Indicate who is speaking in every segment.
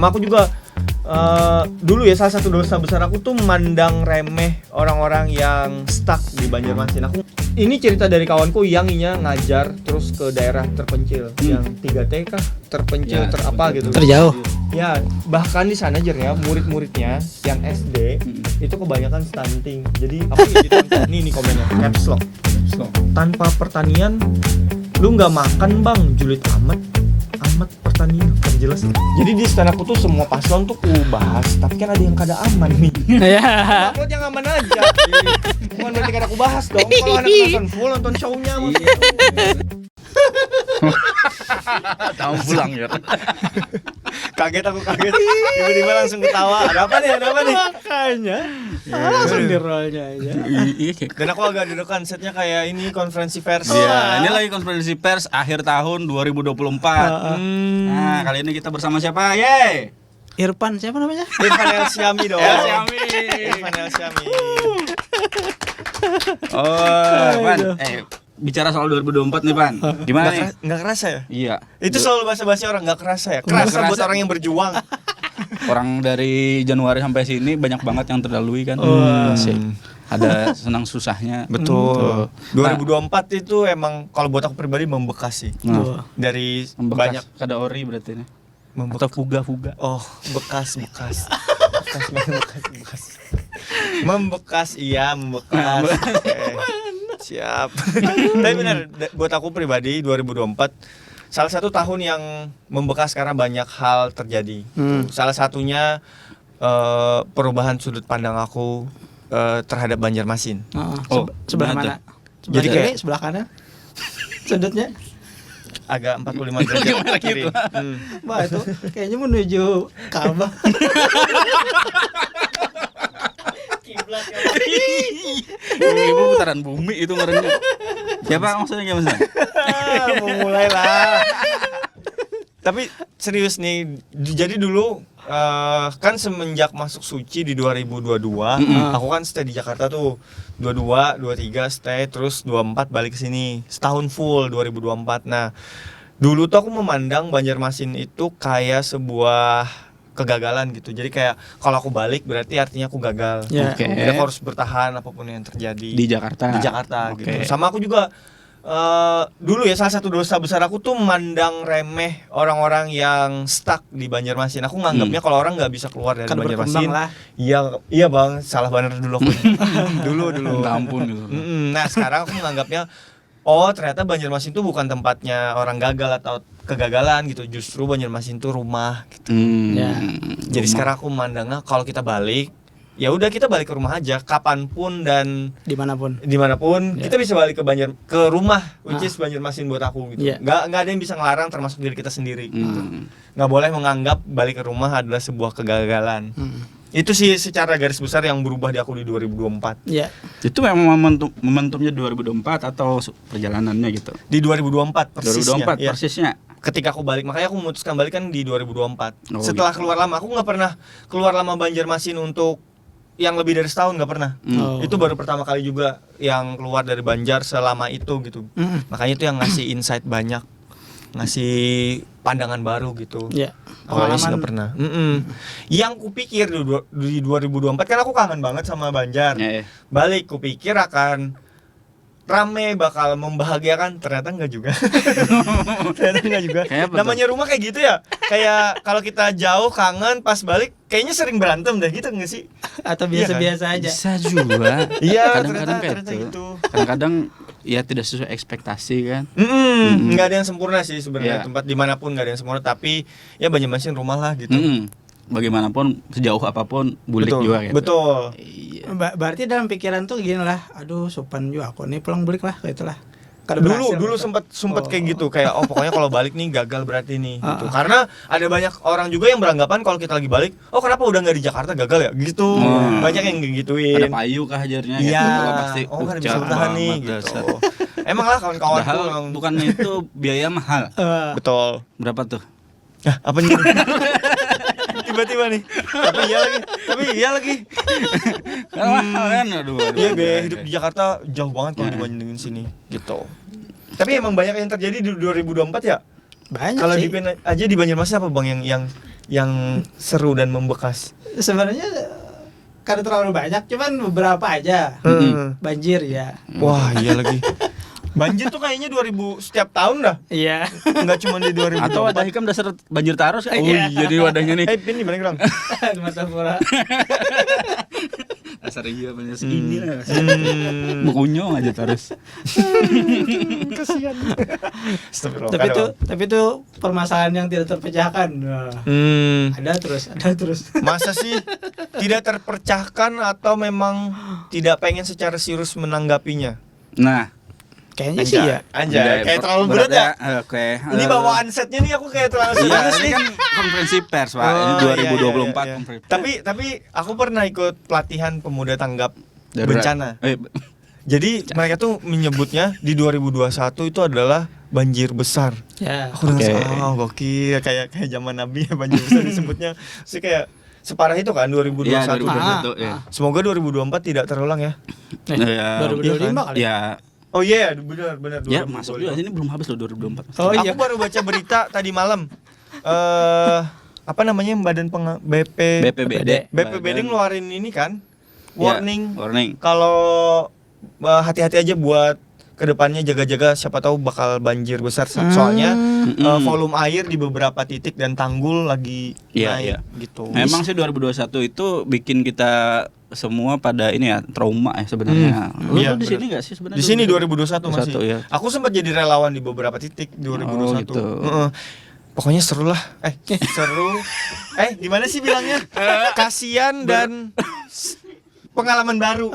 Speaker 1: Sama aku juga dulu ya salah satu dosa besar aku tuh memandang remeh orang-orang yang stuck di Banjarmasin. Ini cerita dari kawanku yang ngajar terus ke daerah terpencil yang 3T kah? Terpencil
Speaker 2: Ya,
Speaker 1: terapa gitu.
Speaker 3: Terjauh.
Speaker 1: Ya, bahkan di sana aja ya murid-muridnya yang SD itu kebanyakan stunting. Jadi aku jadi contoh nih komennya caps lock. Tanpa pertanian lu nggak makan bang, julid amat pertanian kan jelas. Jadi di stand aku tuh semua paslon tuh ku bahas, tapi kan ada yang kada aman nih. Upload yang aman aja. Bukan berarti kada ku bahas dong. Kalau anak nonton full nonton show-nya
Speaker 2: Tahu pulang ya.
Speaker 1: Kaget tiba-tiba langsung ketawa. Ada apa nih
Speaker 3: Makanya langsung di rollnya aja.
Speaker 1: dan aku agak deg-degan setnya kayak ini konferensi pers.
Speaker 2: Iya, ini lagi konferensi pers akhir tahun 2024. Nah, kali ini kita bersama siapa? Yeay.
Speaker 3: Irfan siapa namanya?
Speaker 1: Irfan El Syami dong. Irfan El Syami.
Speaker 2: Oh, Pan. Bicara soal 2024 nih, Pan. Gimana nih?
Speaker 1: Nggak kerasa ya?
Speaker 2: Iya.
Speaker 1: Itu selalu bahasa-bahasa orang nggak kerasa ya. Kerasa buat orang yang berjuang.
Speaker 2: Orang dari Januari sampai sini banyak banget yang terlalui kan. Asik. Ada senang susahnya.
Speaker 1: Betul. 2024 itu emang kalau buat aku pribadi membekas sih. Dari banyak
Speaker 2: Kada ori berarti ini.
Speaker 1: atau fuga. Oh, bekas. Membekas. Oke. Siap. Tapi benar buat aku pribadi 2024 salah satu tahun yang membekas karena banyak hal terjadi. Salah satunya perubahan sudut pandang aku terhadap Banjarmasin.
Speaker 3: Sebelah mana?
Speaker 1: Jadi kayak
Speaker 3: sebelah kanan. Sudutnya
Speaker 1: agak 45 derajat ke kiri.
Speaker 3: Wah itu kayaknya menuju Ka'bah. Kiblat ya.
Speaker 2: Ibu putaran bumi itu ngerinya. Siapa maksudnya gimana?
Speaker 1: Mau mulai lah. Tapi serius nih, jadi dulu kan semenjak masuk suci di 2022, aku kan stay di Jakarta tuh 22, 23 stay, terus 24 balik ke sini setahun full 2024. Nah, dulu tuh aku memandang Banjarmasin itu kayak sebuah kegagalan gitu. Jadi kayak kalau aku balik berarti artinya aku gagal.
Speaker 3: Ya.
Speaker 2: Oke.
Speaker 1: Jadi aku harus bertahan apapun yang terjadi
Speaker 2: Di Jakarta.
Speaker 1: gitu. Sama aku juga dulu ya salah satu dosa besar aku tuh memandang remeh orang-orang yang stuck di Banjarmasin. Aku nganggapnya kalau orang nggak bisa keluar dari
Speaker 3: Kan
Speaker 1: Banjarmasin,
Speaker 3: berkembang lah.
Speaker 1: iya bang, salah banget dulu aku. dulu.
Speaker 2: Minta ampun gitu.
Speaker 1: Nah sekarang aku menganggapnya, oh ternyata Banjarmasin tuh bukan tempatnya orang gagal atau kegagalan gitu. Justru Banjarmasin tuh rumah gitu.
Speaker 3: Ya.
Speaker 1: Jadi sekarang aku memandangnya kalau kita balik, ya udah kita balik ke rumah aja kapanpun dan
Speaker 3: Dimanapun.
Speaker 1: kita bisa balik ke rumah, which is Banjarmasin buat aku gitu.
Speaker 3: Yeah.
Speaker 1: Nggak ada yang bisa ngelarang termasuk diri kita sendiri gitu. Nggak boleh menganggap balik ke rumah adalah sebuah kegagalan. Itu sih secara garis besar yang berubah di aku di 2024.
Speaker 3: Ya.
Speaker 2: Itu memang momentumnya 2024 atau perjalanannya gitu?
Speaker 1: Di 2024 persisnya.
Speaker 2: 2024
Speaker 1: ya.
Speaker 2: persisnya.
Speaker 1: Ketika aku balik, makanya aku memutuskan balik kan di 2024.
Speaker 2: Oh,
Speaker 1: Setelah
Speaker 2: gitu.
Speaker 1: keluar lama, aku nggak pernah keluar lama Banjarmasin untuk yang lebih dari setahun, nggak pernah. Itu baru pertama kali juga yang keluar dari Banjar selama itu gitu. Makanya itu yang ngasih insight banyak, ngasih pandangan baru gitu.
Speaker 3: Ya.
Speaker 1: Awalnya sih
Speaker 3: Pengalaman.
Speaker 1: nggak pernah. Yang kupikir di 2024 kan aku kangen banget sama Banjar.
Speaker 2: Ya.
Speaker 1: Balik kupikir akan rame, bakal membahagiakan, ternyata enggak juga.
Speaker 2: Kayak apa
Speaker 1: Namanya rumah kayak gitu ya. Kayak kalau kita jauh kangen pas balik kayaknya sering berantem dah gitu enggak sih?
Speaker 3: Atau
Speaker 1: Iya kan?
Speaker 3: biasa-biasa aja.
Speaker 2: Bisa juga.
Speaker 1: Iya,
Speaker 2: Kadang-kadang kayak
Speaker 1: ternyata gitu.
Speaker 2: Kadang-kadang ya tidak sesuai ekspektasi kan.
Speaker 1: Enggak ada yang sempurna sih sebenarnya.
Speaker 2: Iya.
Speaker 1: Tempat dimanapun enggak ada yang sempurna, tapi ya Banjarmasin rumah lah gitu.
Speaker 2: Bagaimanapun sejauh apapun bulik
Speaker 1: Betul.
Speaker 2: juga gitu.
Speaker 1: Betul.
Speaker 2: Iya.
Speaker 3: Berarti dalam pikiran tuh gini lah, aduh sopan juga aku nih pulang balik lah kayak itulah.
Speaker 1: Dulu sempat kayak gitu, kayak oh pokoknya kalau balik nih gagal berarti nih gitu. Karena ada banyak orang juga yang beranggapan kalau kita lagi balik, oh kenapa udah nggak di Jakarta gagal ya gitu. Banyak yang gituin.
Speaker 2: Ada payu kah hajarnya
Speaker 1: Iya.
Speaker 2: gitu. Kalau pasti
Speaker 1: Oh kan bisa
Speaker 2: ucap
Speaker 1: bertahan nih
Speaker 2: banget
Speaker 1: gitu.
Speaker 2: dasar.
Speaker 1: Emang lah kawan-kawan tuh
Speaker 2: Padahal
Speaker 1: emang
Speaker 2: bukan itu biaya mahal.
Speaker 1: betul.
Speaker 2: Berapa tuh?
Speaker 1: Apa nih? Tiba-tiba nih. Tapi iya lagi.
Speaker 2: Kan mahal kan, aduh.
Speaker 1: Iya biaya hidup di Jakarta jauh banget kalau dibandingin sini gitu. Tapi emang banyak yang terjadi di 2024 ya.
Speaker 3: Banyak
Speaker 1: Kalau
Speaker 3: sih.
Speaker 1: di aja di Banjarmasin apa bang yang yang seru dan membekas?
Speaker 3: Sebenarnya karena terlalu banyak, cuman beberapa aja. Banjir ya.
Speaker 1: Wah, iya lagi. Banjir tuh kayaknya 2000 setiap tahun dah.
Speaker 3: Iya.
Speaker 1: Enggak cuma di 2024.
Speaker 2: Atau wadah Hikam dasar banjir taros. Oh
Speaker 3: Iya.
Speaker 2: iya di wadahnya nih.
Speaker 1: Pin di mana Kang?
Speaker 3: Di Martapura.
Speaker 2: Dasar iya banyak segini lah. Bukunyong aja terus.
Speaker 1: Kasihan.
Speaker 3: Tapi itu permasalahan yang tidak terpecahkan. Wah, ada terus.
Speaker 1: Masa sih tidak terpecahkan atau memang tidak pengen secara serius menanggapinya?
Speaker 2: Nah,
Speaker 3: Kayaknya sih ya.
Speaker 1: Anjay, kayak terlalu berat ya.
Speaker 2: Oke.
Speaker 1: Ini bawaan setnya nih aku kayak terlalu
Speaker 2: Iya,
Speaker 1: serius
Speaker 2: ini
Speaker 1: nih.
Speaker 2: kan konferensi pers, Pak. Ini
Speaker 1: Oh,
Speaker 2: 2024
Speaker 1: iya.
Speaker 2: konferensi.
Speaker 1: Tapi aku pernah ikut pelatihan pemuda tanggap
Speaker 2: Darurat.
Speaker 1: bencana. Jadi mereka tuh menyebutnya di 2021 itu adalah banjir besar.
Speaker 3: Ya.
Speaker 1: Aku udah
Speaker 2: Oke.
Speaker 1: gokil kayak zaman Nabi ya banjir besar disebutnya. Sih kayak separah itu kan 2021.
Speaker 2: Iya, 2021 ya.
Speaker 1: Semoga 2024 tidak terulang ya.
Speaker 2: Ya,
Speaker 3: 2025 kali.
Speaker 2: Ya,
Speaker 1: Oh iya, benar.
Speaker 2: ya masuk juga ini belum habis loh 2024.
Speaker 3: Oh iya.
Speaker 1: Aku baru baca berita tadi malam. Apa namanya Badan
Speaker 2: BPBD.
Speaker 1: BPBD ngeluarin ini kan warning.
Speaker 2: Warning.
Speaker 1: Kalau hati-hati aja buat kedepannya, jaga-jaga siapa tahu bakal banjir besar. Soalnya volume air di beberapa titik dan tanggul lagi
Speaker 2: Iya,
Speaker 1: naik
Speaker 2: iya.
Speaker 1: gitu.
Speaker 2: Memang sih 2021 itu bikin kita semua pada ini ya trauma ya sebenarnya. Lu
Speaker 1: Iya,
Speaker 2: tuh di
Speaker 1: bener.
Speaker 2: sini enggak sih sebenarnya?
Speaker 1: Di sini 2021 masih.
Speaker 2: 2021, ya.
Speaker 1: Aku sempat jadi relawan di beberapa titik 2021.
Speaker 2: Oh, gitu.
Speaker 1: Heeh. Pokoknya seru lah. Seru. Gimana sih bilangnya? Kasian dan pengalaman baru.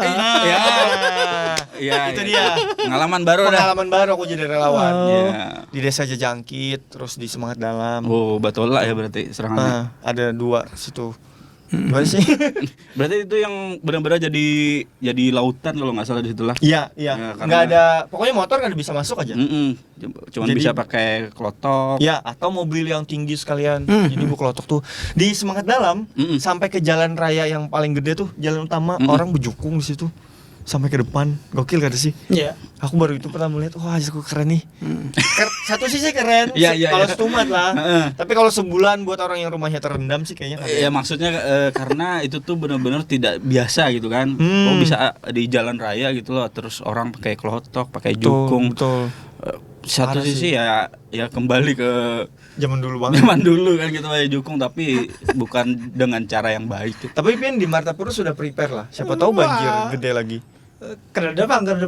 Speaker 2: Iya,
Speaker 1: Itu
Speaker 2: iya.
Speaker 1: dia.
Speaker 2: Pengalaman baru dah.
Speaker 1: Pengalaman baru aku jadi relawan.
Speaker 2: Iya.
Speaker 1: Di Desa Jajangkit, terus di Semangat Dalam.
Speaker 2: Oh, Batola ya berarti serangannya.
Speaker 1: Ada 2 situ. Gimana sih?
Speaker 2: Berarti itu yang benar-benar jadi lautan kalau nggak salah di situ lah.
Speaker 1: Iya.
Speaker 2: Ya, karena-
Speaker 1: Nggak ada, pokoknya motor nggak bisa masuk aja.
Speaker 2: Cuman
Speaker 1: Jadi-
Speaker 2: bisa pakai klotok.
Speaker 1: Ya, atau mobil yang tinggi sekalian. Jadi bu kelotok tuh di Semangat Dalam sampai ke jalan raya yang paling gede tuh, jalan utama, orang berjukung di situ sampai ke depan. Gokil gak sih?
Speaker 3: Iya.
Speaker 1: Aku baru itu pernah melihat, wah kok keren nih. Satu sisi keren,
Speaker 2: Iya, iya,
Speaker 1: kalau
Speaker 2: iya.
Speaker 1: setumat lah. Tapi kalau sebulan buat orang yang rumahnya terendam sih kayaknya keren.
Speaker 2: Ya maksudnya karena itu tuh benar-benar tidak biasa gitu kan. Oh bisa di jalan raya gitu loh, terus orang pakai klotok, pakai jukung.
Speaker 1: Betul.
Speaker 2: Satu
Speaker 1: Parah
Speaker 2: sisi ya kembali ke
Speaker 1: Zaman dulu banget.
Speaker 2: zaman dulu kan gitu pakai jukung, tapi bukan dengan cara yang baik gitu.
Speaker 1: Tapi Pin di Martapura sudah prepare lah. Siapa tahu banjir gede lagi.
Speaker 3: Karena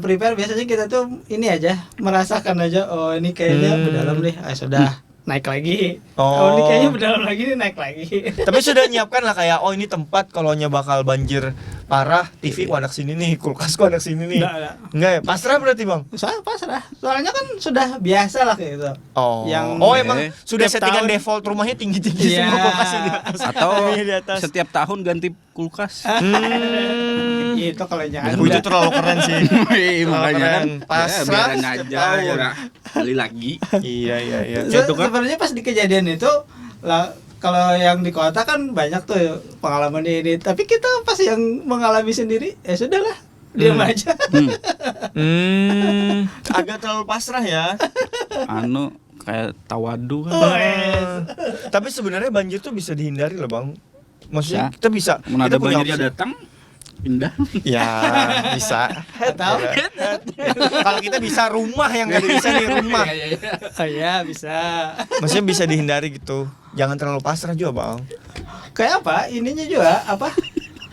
Speaker 3: prepare biasanya kita tuh ini aja merasakan aja, oh ini kayaknya berdalam deh, sudah naik lagi.
Speaker 1: Oh.
Speaker 3: Ini kayaknya berdalam lagi nih, naik lagi.
Speaker 1: Tapi sudah nyiapkan lah kayak, oh ini tempat kalau bakal banjir parah, TV ku anak sini nih, kulkasku anak sini nih. Enggak ya? Pasrah berarti Bang?
Speaker 3: Pasrah. Soalnya kan sudah biasa lah kayak gitu.
Speaker 1: Oh.
Speaker 3: Yang-
Speaker 1: Emang sudah
Speaker 3: Tiap
Speaker 1: settingan
Speaker 3: tahun-
Speaker 1: default rumahnya tinggi-tinggi
Speaker 3: Iya.
Speaker 1: semua kulkasnya di atas.
Speaker 2: Atau
Speaker 1: Iya, di atas.
Speaker 2: setiap tahun ganti kulkas.
Speaker 3: Itu kalau jangan.
Speaker 1: Itu terlalu keren sih.
Speaker 2: Makanya kan
Speaker 1: Pasrah
Speaker 2: biarin
Speaker 1: setiap
Speaker 2: aja
Speaker 1: tahun.
Speaker 2: ya, kali lagi.
Speaker 1: Iya.
Speaker 3: Sebenarnya pas di kejadian itu lah, kalau yang di kota kan banyak tuh pengalaman ini, tapi kita pas yang mengalami sendiri ya sudahlah, diam aja.
Speaker 1: Agak terlalu pasrah ya.
Speaker 2: Anu kayak tawadu kan.
Speaker 1: Tapi sebenarnya banjir tuh bisa dihindari loh Bang. Maksudnya
Speaker 2: Ya.
Speaker 1: kita bisa.
Speaker 2: Mana
Speaker 1: kita
Speaker 2: ada
Speaker 1: punya
Speaker 2: banjir
Speaker 1: opsi.
Speaker 2: ya datang pindah.
Speaker 1: Ya bisa.
Speaker 3: Atau
Speaker 1: Kalau kita bisa rumah yang nggak bisa nih rumah.
Speaker 3: oh ya bisa.
Speaker 1: Maksudnya bisa dihindari gitu. Jangan terlalu pasrah juga Bang.
Speaker 3: Kayak apa? Ininya juga apa?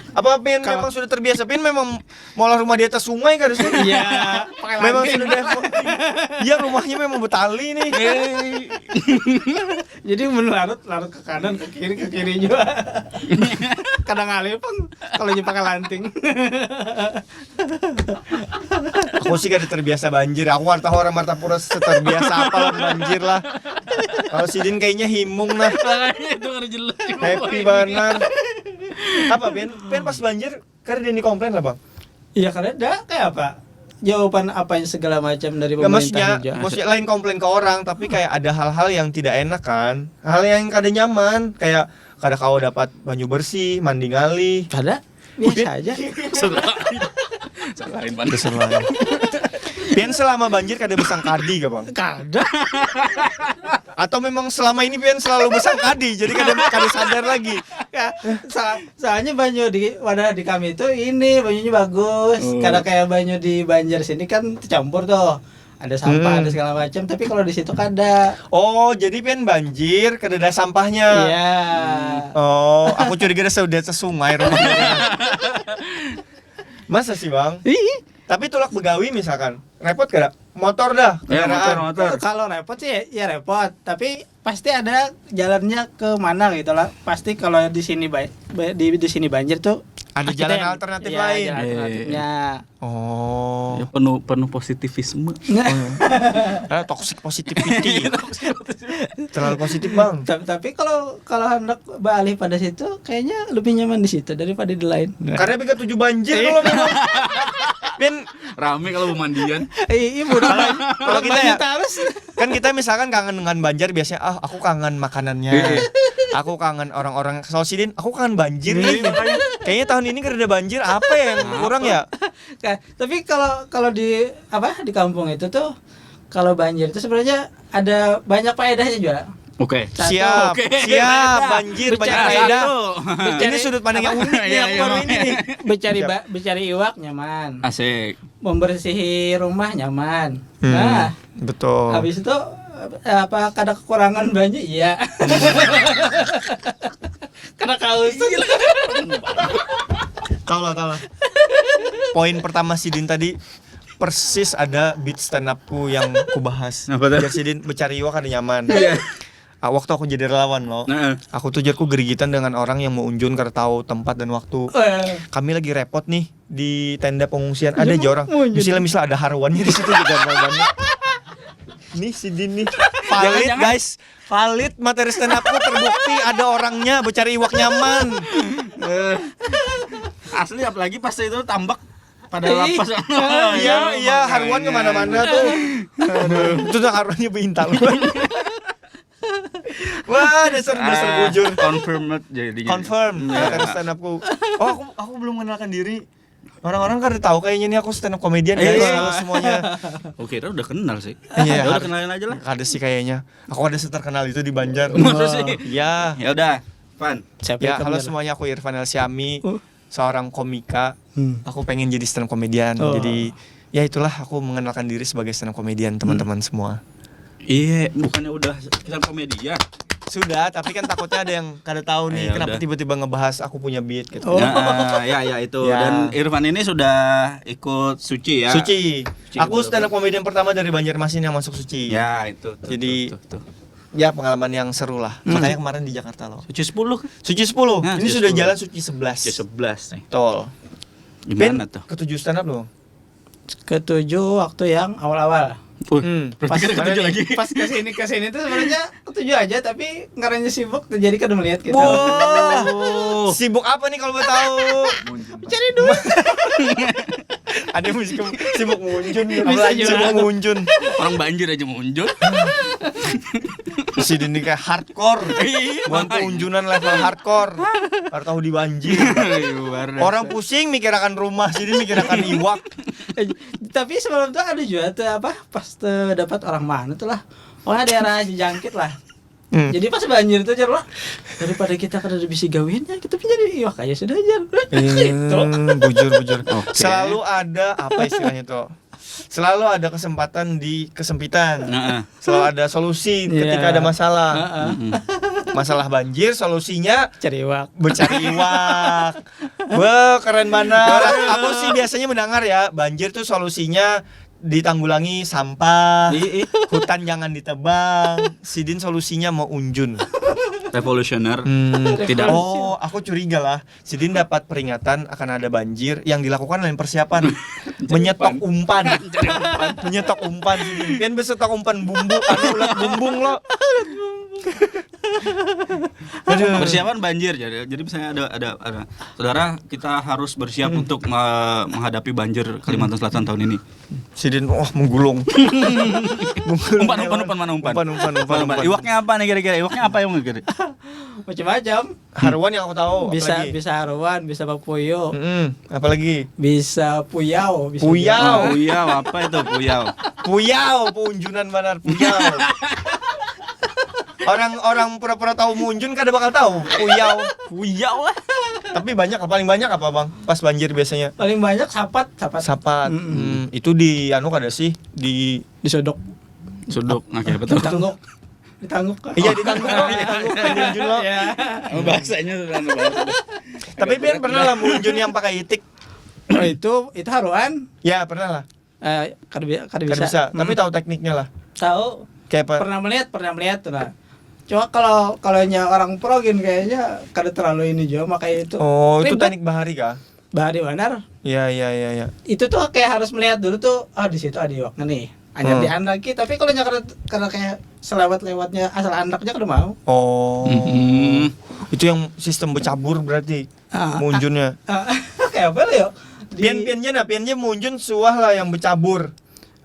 Speaker 1: Apa Pin memang sudah terbiasa? Pin memang mola rumah di atas sungai kan harusnya?
Speaker 3: Iya.
Speaker 1: Memang sudah default. Iya rumahnya memang Betawi nih.
Speaker 3: Jadi larut ke kanan, ke kiri juga. Kadang ngalih pun kalau dia pakai lanting.
Speaker 1: Aku sih gak terbiasa banjir. Aku orang Martapura terbiasa apalah banjir lah. Kalau Sidin kayaknya himung lah.
Speaker 2: Itu harus jelas.
Speaker 1: Happy banget. Apa Pin pas banjir karena dia komplain lah Bang.
Speaker 3: Iya karena ada kayak apa? Jawaban apa yang segala macam dari
Speaker 1: Gak
Speaker 3: pemerintah
Speaker 1: maksudnya lain komplain ke orang, tapi kayak ada hal-hal yang tidak enak kan. Hal yang kada nyaman, kayak kada kau dapat banyu bersih, mandi ngali.
Speaker 3: Ada biasa aja.
Speaker 2: Selain panas.
Speaker 1: Pian selama banjir kada besang kadi gak bang?
Speaker 3: Kada.
Speaker 1: Atau memang selama ini Pian selalu besang kadi, jadi kada sadar lagi.
Speaker 3: Ya, soalnya banyu di wadah di kami itu ini banyunya bagus. Kada kayak banyu di Banjar sini kan tercampur tuh. Ada sampah, ada segala macam, tapi kalau di situ kada.
Speaker 1: Oh, jadi Pian banjir kada ada sampahnya.
Speaker 3: Iya.
Speaker 1: Oh, aku curiga ada sudah sungai rumahnya. Masa sih bang?
Speaker 3: Ih,
Speaker 1: Tapi tulak begawi misalkan, repot kada? Motor dah,
Speaker 2: Ya,
Speaker 1: kendaraan.
Speaker 2: motor.
Speaker 3: kalau repot sih ya repot, tapi pasti ada jalannya ke mana gitu lah. Pasti kalau di sini di sini banjir tuh
Speaker 1: Ada
Speaker 3: kita
Speaker 1: jalan
Speaker 3: yang-
Speaker 1: alternatif
Speaker 3: iya,
Speaker 1: lain.
Speaker 3: jalan alternatifnya.
Speaker 1: Oh.
Speaker 2: Ya, penuh positivisme.
Speaker 1: Toxic positivity. Terlalu positif bang.
Speaker 3: Tapi kalau hendak beralih pada situ kayaknya lebih nyaman di situ daripada di lain.
Speaker 1: Karena Bika 7 banjir kalau memang. Pian
Speaker 2: Rame kalau pemandian.
Speaker 3: Iya, udah
Speaker 1: kalau kita ya,
Speaker 3: harus.
Speaker 1: kan kita misalkan kangen dengan banjir biasanya aku kangen makanannya. Aku kangen orang-orang Salsidin, aku kangen banjir nih. Kayaknya tahun ini kada ada banjir, apa yang kurang ya?
Speaker 3: Tapi kalau di kampung itu tuh kalau banjir itu sebenarnya ada banyak faedahnya juga.
Speaker 2: Oke.
Speaker 3: Satu.
Speaker 1: Siap,
Speaker 2: Oke.
Speaker 1: siap, banjir banyak
Speaker 3: Bicara
Speaker 1: faedah.
Speaker 3: Bicara-
Speaker 1: Ini sudut pandang yang unik nih,
Speaker 2: Iya,
Speaker 1: aku
Speaker 2: iya,
Speaker 1: baru
Speaker 2: Bang.
Speaker 1: ini nih.
Speaker 3: Bercari iwak nyaman.
Speaker 2: Asik.
Speaker 3: Membersihi rumah nyaman.
Speaker 1: Hmm,
Speaker 3: Nah,
Speaker 1: betul.
Speaker 3: habis itu apa kada kekurangan banyak? Iya. Karena kausan.
Speaker 1: Kalah. Poin pertama Sidin tadi persis ada beat stand upku yang ku bahas.
Speaker 2: Apa tuh?
Speaker 1: Biar Sidin bercari iwak ada nyaman. Waktu aku jadi relawan loh.
Speaker 2: Nah,
Speaker 1: Aku tuh jarku gerigitan dengan orang yang mau unjun karena tahu tempat dan waktu. Kami lagi repot nih di tenda pengungsian. Ada aja orang.
Speaker 3: Mau unjun.
Speaker 1: Misalnya ada harwannya di situ juga banyak. Nih Sidin nih. Valid
Speaker 2: Jangan.
Speaker 1: guys. Valid materi stand upku terbukti ada orangnya bercari iwak nyaman.
Speaker 2: asli apalagi pas itu tambak pada
Speaker 3: Ih,
Speaker 2: lapas.
Speaker 1: Iya, Harwan kemana-mana tuh. Aduh, itu tuh Harwannya bintang. Wah, dasar bujur.
Speaker 2: Confirmed jadinya.
Speaker 1: Confirm. Materi stand upku. Oh, aku belum mengenalkan diri. Orang-orang kan udah tahu kayaknya nih aku stand up comedian guys.
Speaker 2: Iya.
Speaker 1: Halo semuanya.
Speaker 2: Oke, udah kenal sih.
Speaker 1: Iya,
Speaker 2: Ya udah
Speaker 1: harus.
Speaker 2: kenalin aja lah.
Speaker 1: Ada sih kayaknya. Aku ada seterkenal itu di Banjar.
Speaker 2: Masa sih?
Speaker 1: Iya.
Speaker 2: Ya udah, Van.
Speaker 1: Ya, halo semuanya, aku Irfan Elsyami, seorang komika.
Speaker 3: Hmm.
Speaker 1: Aku pengen jadi stand up comedian.
Speaker 3: Oh.
Speaker 1: Jadi ya itulah aku mengenalkan diri sebagai stand up comedian teman-teman semua.
Speaker 2: Iya, bukannya udah kita komedian.
Speaker 1: Sudah, tapi kan takutnya ada yang kada tahu nih
Speaker 2: Ya
Speaker 1: kenapa
Speaker 2: udah.
Speaker 1: tiba-tiba ngebahas aku punya beat gitu.
Speaker 3: Oh.
Speaker 2: Nah, ya itu.
Speaker 1: Ya.
Speaker 2: Dan Irfan ini sudah ikut Suci ya.
Speaker 1: Suci. Aku
Speaker 2: betul.
Speaker 1: stand up comedian pertama dari Banjarmasin yang masuk Suci.
Speaker 2: Ya, itu.
Speaker 1: Jadi-
Speaker 2: tuh.
Speaker 1: Ya, pengalaman yang seru lah. Makanya kemarin di Jakarta loh.
Speaker 2: Suci 10 kan?
Speaker 1: Suci 10.
Speaker 2: Nah,
Speaker 1: Ini
Speaker 2: Suci
Speaker 1: sudah
Speaker 2: 10.
Speaker 1: jalan Suci 11.
Speaker 2: Suci 11 nih.
Speaker 1: Tol.
Speaker 2: Gimana tuh?
Speaker 1: Ketujuh stand up loh.
Speaker 3: Ketujuh waktu yang awal-awal.
Speaker 2: Berarti kan ketujuh lagi.
Speaker 3: Pas kesini tuh sebenarnya ketujuh aja, tapi ngarannya sibuk jadi kan melihat gitu.
Speaker 2: Oh.
Speaker 1: Sibuk apa nih kalau mau tahu?
Speaker 3: Cari duit.
Speaker 1: Ada yang sibuk ngunjun.
Speaker 3: Bisa juga.
Speaker 1: Sibuk ngunjun.
Speaker 2: Orang banjir aja muncul.
Speaker 1: Si Dini kayak hardcore. Bukan
Speaker 2: makanya.
Speaker 1: kunjunan level hardcore. Baru tahu di banjir. Orang pusing mikir akan rumah, jadi mikir akan iwak.
Speaker 3: Tapi sebelum itu ada juga tuh apa pas tuh dapat orang mana tuh lah. Pokoknya daerah jangkit lah. Jadi pas banjir itu jar lah, daripada kita kada bisa gawiannya, kita jadi iwak aja sudah aja. Gitu.
Speaker 1: Bujur.
Speaker 2: Oke.
Speaker 1: Selalu ada apa istilahnya tuh? Selalu ada kesempatan di kesempitan.
Speaker 2: Nah,
Speaker 1: Selalu ada solusi
Speaker 3: Iya.
Speaker 1: ketika ada masalah.
Speaker 3: Heeh.
Speaker 1: Masalah banjir, solusinya
Speaker 3: Cari iwak.
Speaker 1: bercari iwak. Wah, keren banget. Aku sih biasanya mendengar ya, banjir tuh solusinya ditanggulangi sampah, hutan jangan ditebang. Sidin solusinya mau unjun.
Speaker 2: revolusioner. Tidak.
Speaker 1: Oh, aku curiga lah. Sidin dapat peringatan akan ada banjir, yang dilakukan lain persiapan. Menyetok umpan. Menyetok umpan Sidin. Pian besetok umpan bumbu, anu ulat bumbung lo.
Speaker 2: Persiapan banjir, jadi misalnya ada saudara, kita harus bersiap untuk menghadapi banjir Kalimantan Selatan tahun ini.
Speaker 1: Sidin, menggulung.
Speaker 2: Umpan. Iwaknya apa nih kira-kira? Iwaknya apa yang kira-kira?
Speaker 3: Macam-macam.
Speaker 1: Haruan yang aku tahu.
Speaker 3: Bisa haruan, bisa papuyo,
Speaker 1: apalagi
Speaker 3: bisa puyau, bisa
Speaker 1: Puyau.
Speaker 2: Puyau, apa itu puyau?
Speaker 1: Puyau, punjunan benar puyau. Orang pura-pura tahu munjun kada bakal tahu puyau lah. Tapi paling banyak apa bang? Pas banjir biasanya.
Speaker 3: Paling banyak sapat.
Speaker 1: Sapat. Itu di kada sih
Speaker 3: Disodok.
Speaker 2: Suduk. Oke, betul.
Speaker 3: Ditangguk.
Speaker 1: Iya ditangguk munjun lo.
Speaker 3: Ya.
Speaker 2: Bahasanya sudah
Speaker 1: Tapi Pian pernah lah munjun yang pakai itik.
Speaker 3: Oh, itu haruan.
Speaker 1: Ya pernah lah.
Speaker 3: Kada
Speaker 1: Kada
Speaker 3: bisa.
Speaker 1: bisa. Tapi tahu tekniknya lah.
Speaker 3: Tahu.
Speaker 1: Kayak apa?
Speaker 3: Pernah melihat tuh lah. Cuma kalau orang progin kayaknya kada terlalu ini juga, makanya itu.
Speaker 1: Oh, itu
Speaker 3: ribet.
Speaker 1: teknik bahari kah?
Speaker 3: Bahari benar.
Speaker 1: Iya.
Speaker 3: Itu tuh kayak harus melihat dulu tuh, di situ ada iwaknya nih. Hanya diandaki, tapi kalau karena kayak selewat-lewatnya asal andaknya kada mau.
Speaker 1: Oh. Itu yang sistem bercabur berarti munjunnya.
Speaker 3: Kayak apa ya?
Speaker 1: Piannya munjun suah lah yang bercabur.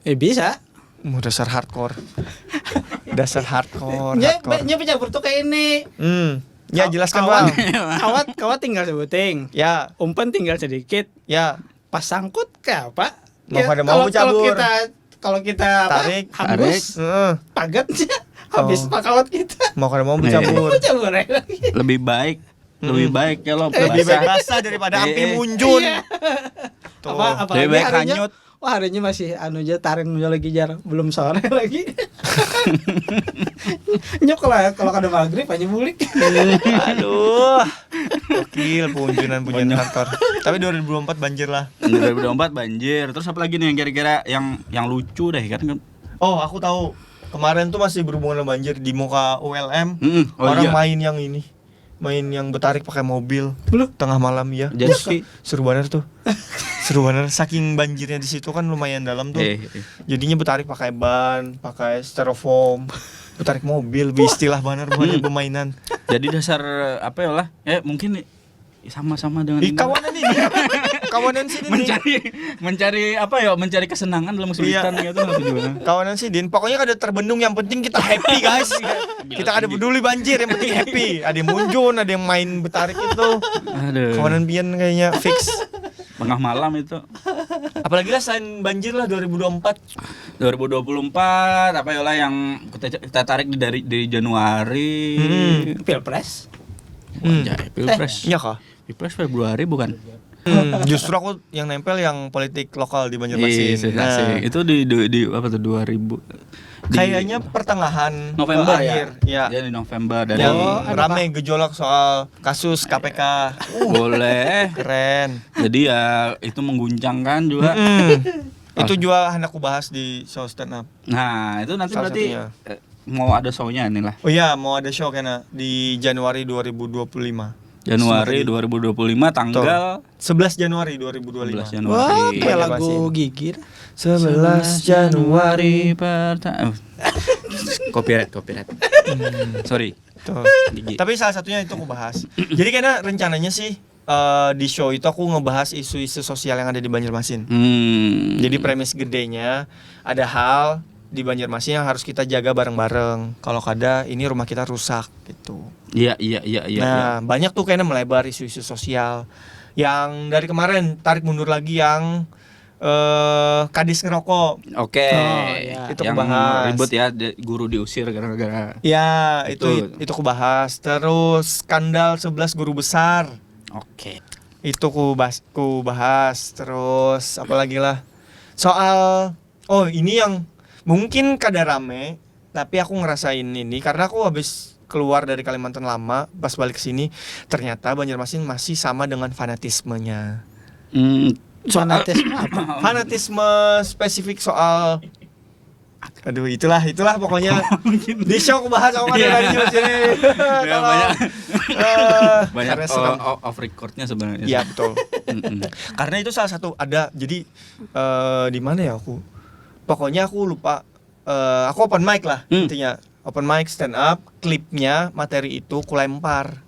Speaker 3: Bisa.
Speaker 1: Dasar hardcore.
Speaker 3: Nya bercabur tuh kayak ini.
Speaker 1: Ya jelaskan bang.
Speaker 3: Kawat tinggal sebuting.
Speaker 1: Ya.
Speaker 3: Umpan tinggal sedikit.
Speaker 1: Ya.
Speaker 3: Pas sangkut kayak apa?
Speaker 1: Mau pada mau bercabur.
Speaker 3: Kalau kita
Speaker 1: tarik,
Speaker 3: hembus, pagatnya habis kawat kita.
Speaker 1: Mau kada mau bercabur.
Speaker 3: Bercabur lagi.
Speaker 2: Lebih baik kalau
Speaker 1: Lebih baik basah daripada api munjun. Tuh.
Speaker 3: Apa
Speaker 2: Lebih baik hanyut.
Speaker 3: Wah, harinya masih aja taring lagi jar, belum sore lagi. Nyok kalau kada maghrib aja bulik.
Speaker 1: Aduh. Gokil punjunan kantor. Tapi 2024 banjir lah.
Speaker 2: 2024 banjir. Terus apa lagi nih yang kira-kira yang lucu deh kan?
Speaker 1: Oh, aku tahu. Kemarin tuh masih berhubungan dengan banjir di muka ULM. Orang main yang bertarik pakai mobil.
Speaker 3: Belum.
Speaker 1: Tengah malam ya.
Speaker 2: Jadi
Speaker 1: Seru banget tuh. Saking banjirnya di situ kan lumayan dalam tuh. Jadinya bertarik pakai ban, pakai styrofoam, bertarik mobil, istilah banget buat permainan.
Speaker 2: Jadi dasar apa ya lah? Mungkin sama-sama dengan
Speaker 1: kawanan ini. Kawanan sini
Speaker 2: mencari apa ya? Mencari kesenangan dalam kesulitan gitu juga.
Speaker 1: Kawanan sih Din, pokoknya kada terbendung, yang penting kita happy guys. Kita kada peduli banjir, yang penting happy. Ada yang munjun, ada yang main bertarik itu.
Speaker 2: Aduh.
Speaker 1: Kawanan pian kayaknya fix.
Speaker 2: Tengah malam itu.
Speaker 1: Apalagi lah selain banjir lah 2024
Speaker 2: apa ya lah yang kita tarik dari Januari.
Speaker 3: Pilpres.
Speaker 2: Pilpres.
Speaker 1: Iya kah?
Speaker 2: Pilpres Februari bukan?
Speaker 1: Justru aku yang nempel yang politik lokal di Banjarmasin.
Speaker 2: Itu di apa tuh 2000?
Speaker 1: Kayaknya pertengahan
Speaker 2: November
Speaker 1: akhir. Ya.
Speaker 2: Di November dari
Speaker 1: Yang rame gejolak soal kasus KPK.
Speaker 2: Boleh.
Speaker 1: Keren.
Speaker 2: Jadi ya itu mengguncangkan juga.
Speaker 1: Itu juga hendak aku bahas di show stand up.
Speaker 2: Nah, itu nanti
Speaker 1: Salah
Speaker 2: berarti
Speaker 1: satunya.
Speaker 2: mau ada show-nya nih lah.
Speaker 1: Oh iya, mau ada show kena di Januari 2025.
Speaker 2: Januari 2025 tanggal
Speaker 1: 11 Januari 2025.
Speaker 2: 11 Januari.
Speaker 3: Wah, kayak
Speaker 1: Banyak
Speaker 3: lagu
Speaker 1: bahasin.
Speaker 3: Gigi.
Speaker 1: 11 Januari.
Speaker 2: Copyright. Sorry.
Speaker 1: Tuh.
Speaker 2: Gigi.
Speaker 1: Tapi salah satunya itu aku bahas. Jadi karena rencananya sih di show itu aku ngebahas isu-isu sosial yang ada di Banjarmasin. Jadi premis gedenya ada hal di Banjarmasin yang harus kita jaga bareng-bareng. Kalau kada ini rumah kita rusak gitu.
Speaker 2: Iya.
Speaker 1: Nah, banyak tuh kayaknya melebar isu-isu sosial. Yang dari kemarin tarik mundur lagi yang kadis ngerokok.
Speaker 2: Oke.
Speaker 3: ya.
Speaker 1: Itu
Speaker 2: yang
Speaker 1: aku bahas.
Speaker 2: ribut ya, guru diusir gara-gara.
Speaker 1: Ya, itu aku bahas. Terus skandal 11 guru besar.
Speaker 2: Oke.
Speaker 1: Itu ku bahas. Terus apalagi lah. Soal ini yang mungkin kada rame, tapi aku ngerasain ini karena aku habis keluar dari Kalimantan Lama, pas balik ke sini ternyata Banjarmasin masih sama dengan fanatismenya.
Speaker 3: Fanatisme apa?
Speaker 1: Fanatisme spesifik soal itulah pokoknya di show aku bahas aku ada dari sini.
Speaker 2: Banyak off recordnya sebenarnya.
Speaker 1: Iya betul. Karena itu salah satu ada jadi di mana ya aku? Pokoknya aku lupa. Aku open mic lah intinya. open mic stand up, klipnya materi itu kulempar.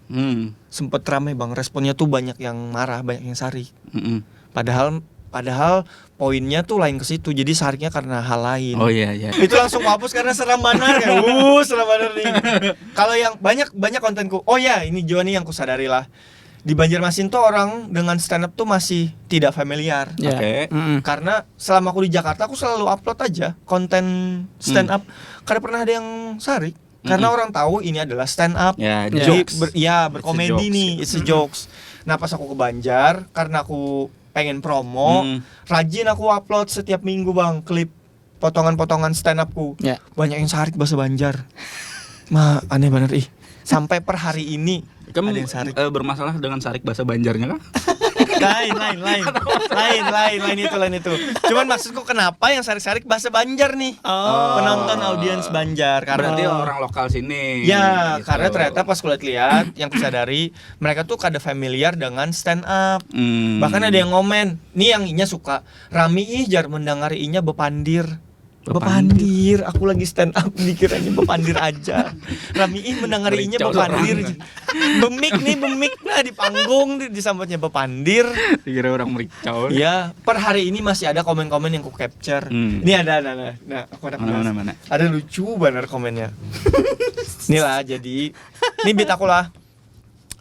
Speaker 1: Sempet rame bang, responnya tuh banyak yang marah, banyak yang sarik. Padahal poinnya tuh lain ke situ, jadi sariknya karena hal lain.
Speaker 2: Oh iya iya.
Speaker 1: Itu langsung hapus karena seram banar kayak, seram banar nih. Kalau yang banyak kontenku, oh ya ini juga nih yang kusadari lah. Di Banjarmasin tuh orang dengan stand up tuh masih tidak familiar.
Speaker 3: Ya.
Speaker 2: Oke.
Speaker 1: Karena selama aku di Jakarta aku selalu upload aja konten stand up. Karena pernah ada yang sarik. Karena orang tahu ini adalah stand up.
Speaker 2: Ya,
Speaker 1: Jadi
Speaker 2: jokes.
Speaker 1: berkomedi
Speaker 2: It's a
Speaker 1: nih,
Speaker 2: jokes.
Speaker 1: it's a jokes. Nah pas aku ke Banjar, karena aku pengen promo, rajin aku upload setiap minggu bang klip potongan-potongan stand upku.
Speaker 3: Ya.
Speaker 1: Banyak yang sarik bahasa Banjar. Aneh banget ih. Sampai per hari ini
Speaker 2: Kamu
Speaker 1: ada yang sarik.
Speaker 2: bermasalah dengan sarik bahasa Banjarnya kah?
Speaker 1: lain itu. Cuman maksudku kenapa yang sarik-sarik bahasa Banjar nih? Penonton audiens Banjar
Speaker 2: Berarti
Speaker 1: karena
Speaker 2: orang lokal sini.
Speaker 1: ya,
Speaker 2: gitu.
Speaker 1: karena ternyata pas kulihat lihat yang kusadari mereka tuh kada familiar dengan stand up. Bahkan ada yang ngomen, nih yang inya suka, Rami jar mendengari inya bepandir. Bepandir, aku lagi stand up dikiranya bepandir aja. Rami mendengarinya
Speaker 2: Mericau
Speaker 1: bepandir. Bemik nah di panggung disambutnya bepandir.
Speaker 2: Dikira orang mericau.
Speaker 1: Iya, per hari ini masih ada komen-komen yang ku capture. Ini ada. Nah, aku ada
Speaker 2: Mana.
Speaker 1: ada lucu banget komennya. Inilah jadi ini beat aku lah.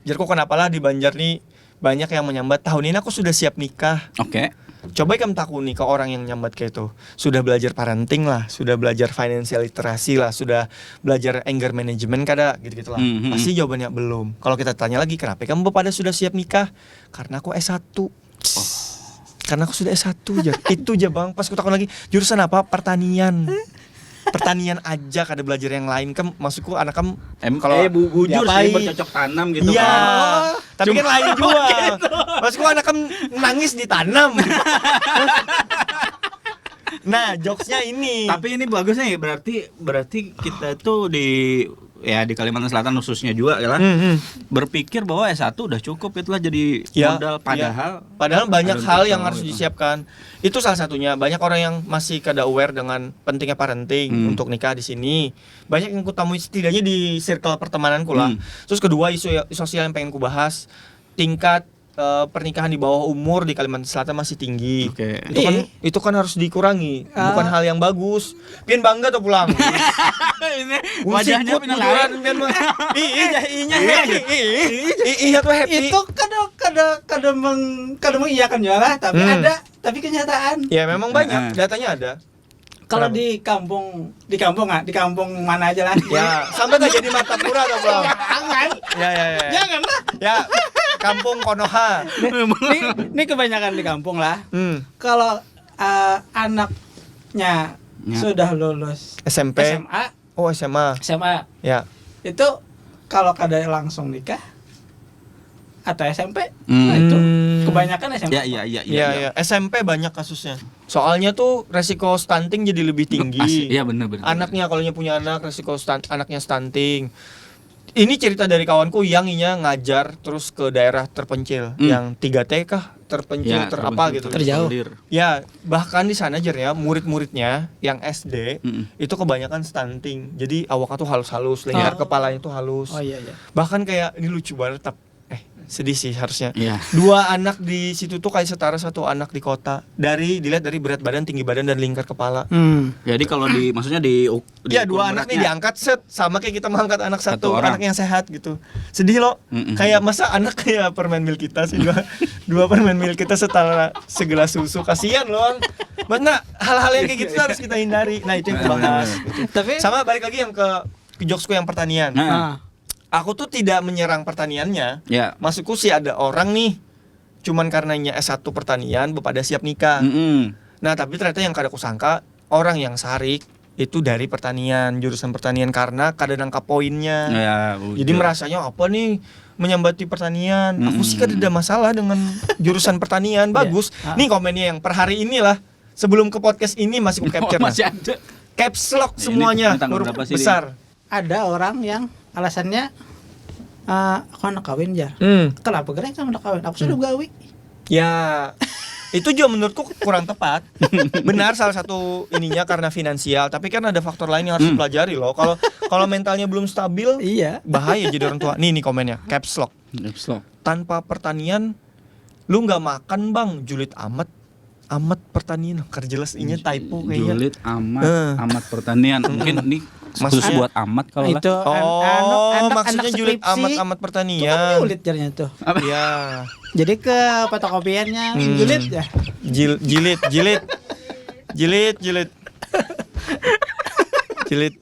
Speaker 1: Jarku kenapa lah di Banjar nih banyak yang menyambat tahun ini aku sudah siap nikah.
Speaker 2: Oke.
Speaker 1: Coba kamu takuni ke orang yang nyambat kayak itu. Sudah belajar parenting lah, sudah belajar financial literasi lah, sudah belajar anger management kada gitu-gitu lah. Pasti jawabannya belum. Kalau kita tanya lagi kenapa kamu pada sudah siap nikah? Karena aku S1. Karena aku sudah S1 aja. Itu aja bang. Pas aku takut lagi jurusan apa? Pertanian. Pertanian aja kada belajar yang lain. Maksudku anak kamu
Speaker 2: Kalau bujur sih
Speaker 1: diapain?
Speaker 2: bercocok tanam gitu
Speaker 1: Iya,
Speaker 2: kan.
Speaker 1: tapi kan lain juga. Maksudku anak kamu nangis ditanam. Nah, jokesnya ini.
Speaker 2: Tapi ini bagus nih, berarti kita tuh di Kalimantan Selatan khususnya juga ya lah. Berpikir bahwa S1 udah cukup itulah jadi
Speaker 1: Ya,
Speaker 2: modal
Speaker 1: padahal banyak
Speaker 2: ada
Speaker 1: hal
Speaker 2: untuk
Speaker 1: yang
Speaker 2: tahu
Speaker 1: harus
Speaker 2: itu.
Speaker 1: disiapkan. Itu salah satunya. Banyak orang yang masih kada aware dengan pentingnya parenting untuk nikah di sini. Banyak yang kutemui setidaknya di circle pertemananku lah. Terus kedua isu sosial yang pengen ku bahas, tingkat pernikahan di bawah umur di Kalimantan Selatan masih tinggi.
Speaker 2: Oke.
Speaker 1: Itu kan harus dikurangi. Bukan hal yang bagus. Pian bangga tuh pulang.
Speaker 2: Ini wajahnya
Speaker 1: Sikut
Speaker 2: lain.
Speaker 1: bujuran, inya happy. Iya tuh happy.
Speaker 3: Itu kadang mengiyakan juga lah, tapi ada kenyataan.
Speaker 1: Ya memang banyak, datanya ada.
Speaker 3: Kalau
Speaker 1: Kenapa?
Speaker 3: di kampung mana aja lah.
Speaker 1: Ya, sampai gak jadi Martapura atau belum?
Speaker 3: Jangan.
Speaker 1: Ya.
Speaker 3: Jangan lah.
Speaker 1: Ya, kampung Konoha.
Speaker 3: Ini kebanyakan di kampung lah. Kalau anaknya
Speaker 2: Ya.
Speaker 3: sudah lulus
Speaker 1: SMP.
Speaker 3: SMA,
Speaker 1: Oh, SMA. Ya.
Speaker 3: itu kalau kada langsung nikah atau SMP, nah itu kebanyakan SMP.
Speaker 1: Iya. SMP banyak kasusnya. Soalnya tuh resiko stunting jadi lebih tinggi.
Speaker 2: Iya benar.
Speaker 1: Anaknya kalau punya anak resiko anaknya stunting. Ini cerita dari kawanku yang inya ngajar terus ke daerah terpencil yang 3T kah? Terpencil
Speaker 2: Ya,
Speaker 1: terapa gitu.
Speaker 3: Terjauh.
Speaker 1: Ya, bahkan di sana aja ya murid-muridnya yang SD itu kebanyakan stunting. Jadi awaknya tuh halus-halus, leher kepalanya tuh halus.
Speaker 3: Oh iya.
Speaker 1: Bahkan kayak ini lucu banget sedih sih harusnya.
Speaker 2: Iya.
Speaker 1: 2 anak di situ tuh kayak setara 1 anak di kota. Dilihat dari berat badan, tinggi badan dan lingkar kepala.
Speaker 2: Jadi kalau maksudnya di
Speaker 1: Iya, 2
Speaker 2: ukur
Speaker 1: anak
Speaker 2: beratnya.
Speaker 1: nih diangkat sama kayak kita mengangkat anak
Speaker 2: Satu
Speaker 1: satu
Speaker 2: orang.
Speaker 1: anak yang sehat gitu. Sedih loh. Kayak masa anak kayak permen milk kita sih dua permen milk kita setara segelas susu. Kasihan loh. Mana hal-hal yang kayak gitu harus kita hindari. Nah, itu yang kubahas.
Speaker 3: Tapi
Speaker 1: Sama balik lagi yang ke jokesku yang pertanian.
Speaker 2: Nah.
Speaker 1: Aku tuh tidak menyerang pertaniannya.
Speaker 2: Ya.
Speaker 1: Maksudku sih ada orang nih cuman karenanya S1 pertanian pada siap nikah. Nah, tapi ternyata yang kada kusangka orang yang sarik itu dari pertanian, jurusan pertanian karena kada nangkap poinnya.
Speaker 2: Ya,
Speaker 1: Jadi merasanya apa nih menyambati pertanian. Aku sih kada ada masalah dengan jurusan pertanian, bagus. Nih komennya yang per hari inilah. Sebelum ke podcast ini masih ku capture.
Speaker 2: masih ada.
Speaker 1: Caps lock
Speaker 2: Ini
Speaker 1: semuanya
Speaker 2: tanggal
Speaker 1: huruf
Speaker 2: berapa sih,
Speaker 1: besar.
Speaker 3: ada orang yang alasannya aku anak kawin jar. Kenapa gerai kamu anak kawin? Aku sudah gawi.
Speaker 1: Ya. Itu juga menurutku kurang tepat. Benar salah satu ininya karena finansial, tapi kan ada faktor lain yang harus dipelajari loh. Kalau mentalnya belum stabil,
Speaker 3: Iya.
Speaker 1: bahaya jadi orang tua. Nih komennya, caps lock. Tanpa pertanian lu nggak makan bang, julid amat pertanian. Kerja jelas ini typo kayaknya.
Speaker 2: Julid amat pertanian. Mungkin ini khusus
Speaker 1: Maksudnya-
Speaker 2: buat amat kalau lah.
Speaker 3: Itu
Speaker 1: Maksudnya julid
Speaker 3: skripsi,
Speaker 1: amat
Speaker 3: itu kan
Speaker 1: pertanian.
Speaker 3: julid jadinya tuh.
Speaker 1: Iya.
Speaker 3: Jadi ke fotokopiannya julid ya.
Speaker 1: Jilid.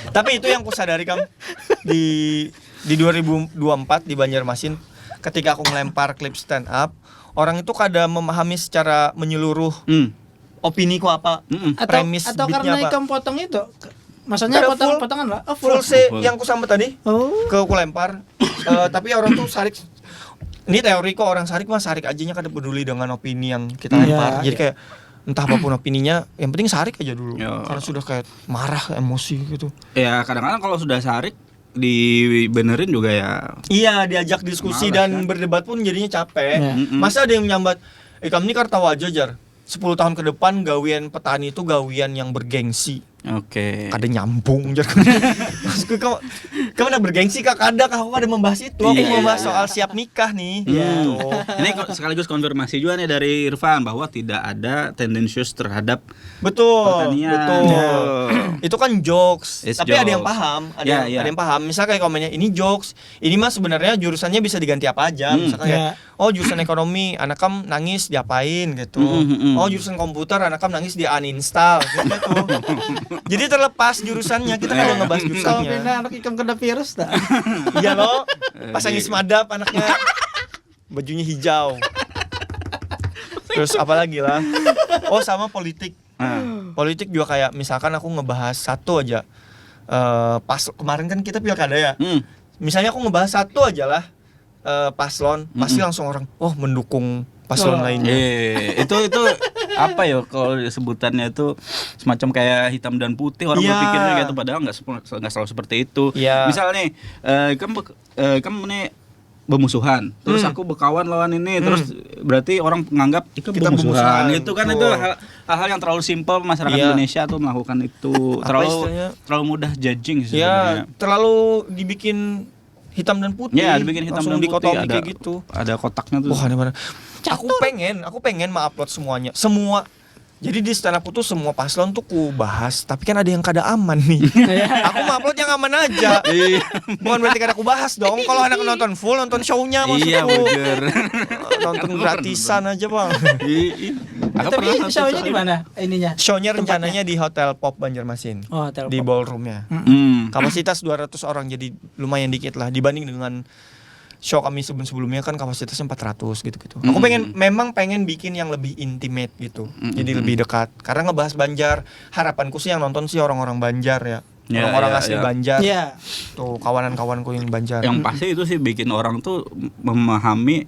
Speaker 1: Tapi itu yang kusadari Kam di 2024 di Banjarmasin, ketika aku ngelempar klip stand up, orang itu kadang memahami secara menyeluruh opini ku apa, premis
Speaker 3: Atau
Speaker 1: beatnya
Speaker 3: karena
Speaker 1: apa.
Speaker 3: ikam potong itu. Maksudnya
Speaker 1: Ada full-
Speaker 3: potongan lah. Oh,
Speaker 1: Full
Speaker 3: full.
Speaker 1: C
Speaker 2: Full.
Speaker 1: yang ku sambat tadi
Speaker 3: Oh.
Speaker 1: ke ku lempar. Tapi orang tuh sarik. Ini teori kok, orang sarik mah sarik aja nya kada peduli dengan opini yang kita lempar. Jadi kayak entah apapun opininya, yang penting sarik aja dulu.
Speaker 2: Ya.
Speaker 1: Karena sudah kayak marah, emosi gitu.
Speaker 2: Ya kadang-kadang kalau sudah sarik dibenerin juga ya.
Speaker 1: Iya, diajak diskusi
Speaker 2: Malas,
Speaker 1: dan
Speaker 2: kan?
Speaker 1: berdebat pun jadinya capek.
Speaker 3: Ya.
Speaker 1: Masa ada yang menyambat, kamu ini kartawa aja jar. 10 tahun ke depan gawian petani itu gawian yang bergengsi.
Speaker 2: Oke.
Speaker 1: Kada nyambung jar. Maksudku kamu udah bergengsi kak, kada kau ada membahas itu. Aku
Speaker 2: Iya,
Speaker 1: mau bahas
Speaker 2: iya.
Speaker 1: soal siap nikah nih.
Speaker 3: Iya.
Speaker 1: Gitu.
Speaker 2: Ini sekaligus konfirmasi juga nih dari Irfan bahwa tidak ada tendensius terhadap
Speaker 1: Betul.
Speaker 2: pertanian.
Speaker 1: Betul.
Speaker 2: Ya.
Speaker 1: Itu kan jokes,
Speaker 2: It's
Speaker 1: tapi ada yang
Speaker 2: jokes.
Speaker 1: paham,
Speaker 2: Ya, ya.
Speaker 1: ada yang paham. Misal kayak komennya ini jokes, ini mah sebenarnya jurusannya bisa diganti apa aja. Misalkan kayak, oh jurusan ekonomi, anak kamu nangis diapain gitu. Oh jurusan komputer, anak kamu nangis di uninstall gitu. Jadi terlepas jurusannya, kita nggak ngebahas
Speaker 3: Kalau
Speaker 1: jurusannya.
Speaker 3: pindah anak ikam kena virus dah.
Speaker 1: Iya loh, pasangin semadap anaknya, bajunya hijau. Terus apa lagi lah? Oh sama politik. Politik juga kayak misalkan aku ngebahas satu aja, pas kemarin kan kita pilkada ya. Misalnya aku ngebahas satu aja lah, paslon, pasti langsung orang, oh mendukung paslon lainnya.
Speaker 2: Itu apa ya kalau sebutannya itu semacam kayak hitam dan putih, orang
Speaker 1: Iya.
Speaker 2: berpikirnya gitu, padahal nggak selalu seperti itu.
Speaker 1: Iya.
Speaker 2: Misalnya nih, kamu nih bermusuhan, terus aku berkawan lawan ini, terus berarti orang menganggap itu
Speaker 1: Kita
Speaker 2: bermusuhan.
Speaker 1: bermusuhan,
Speaker 2: Itu kan
Speaker 1: betul.
Speaker 2: itu hal-hal yang terlalu simpel masyarakat
Speaker 1: Iya.
Speaker 2: Indonesia tuh melakukan itu,
Speaker 1: Apa istilahnya?
Speaker 2: terlalu mudah judging sih
Speaker 1: Ya,
Speaker 2: sebenarnya.
Speaker 1: terlalu dibikin hitam dan putih.
Speaker 2: Ya, dibikin hitam
Speaker 1: Langsung
Speaker 2: dan putih,
Speaker 1: dikotomi
Speaker 2: ada
Speaker 1: kayak gitu.
Speaker 2: ada kotaknya tuh.
Speaker 1: Wah, mana? Aku pengen mengupload semuanya. Semua. Jadi di stand up tuh semua paslon tuh ku bahas, tapi kan ada yang kada aman nih. Aku mau upload yang aman aja.
Speaker 2: Iya.
Speaker 1: Bukan berarti kada aku bahas dong. Kalau anak nonton full, nonton show-nya
Speaker 2: Iya,
Speaker 1: maksudku.
Speaker 2: bener.
Speaker 1: Nonton gratisan aja, Bang.
Speaker 2: Aku
Speaker 3: Tapi
Speaker 2: pernah nonton
Speaker 3: show-nya
Speaker 2: soalnya.
Speaker 3: di mana ininya?
Speaker 1: Show-nya rencananya di Hotel Pop Banjarmasin.
Speaker 3: Oh, hotel.
Speaker 1: Di ballroomnya. Kapasitas 200 orang, jadi lumayan dikit lah dibanding dengan show kami sebelumnya kan kapasitasnya 400 gitu-gitu. Aku memang pengen bikin yang lebih intimate gitu. Jadi lebih dekat. Karena ngebahas Banjar, harapanku sih yang nonton sih orang-orang Banjar ya.
Speaker 2: Ya,
Speaker 1: Orang-orang
Speaker 2: ya,
Speaker 1: asli
Speaker 2: ya.
Speaker 1: Banjar.
Speaker 3: Iya.
Speaker 1: Tuh kawanan-kawanku yang Banjar.
Speaker 2: Yang pasti itu sih bikin orang tuh memahami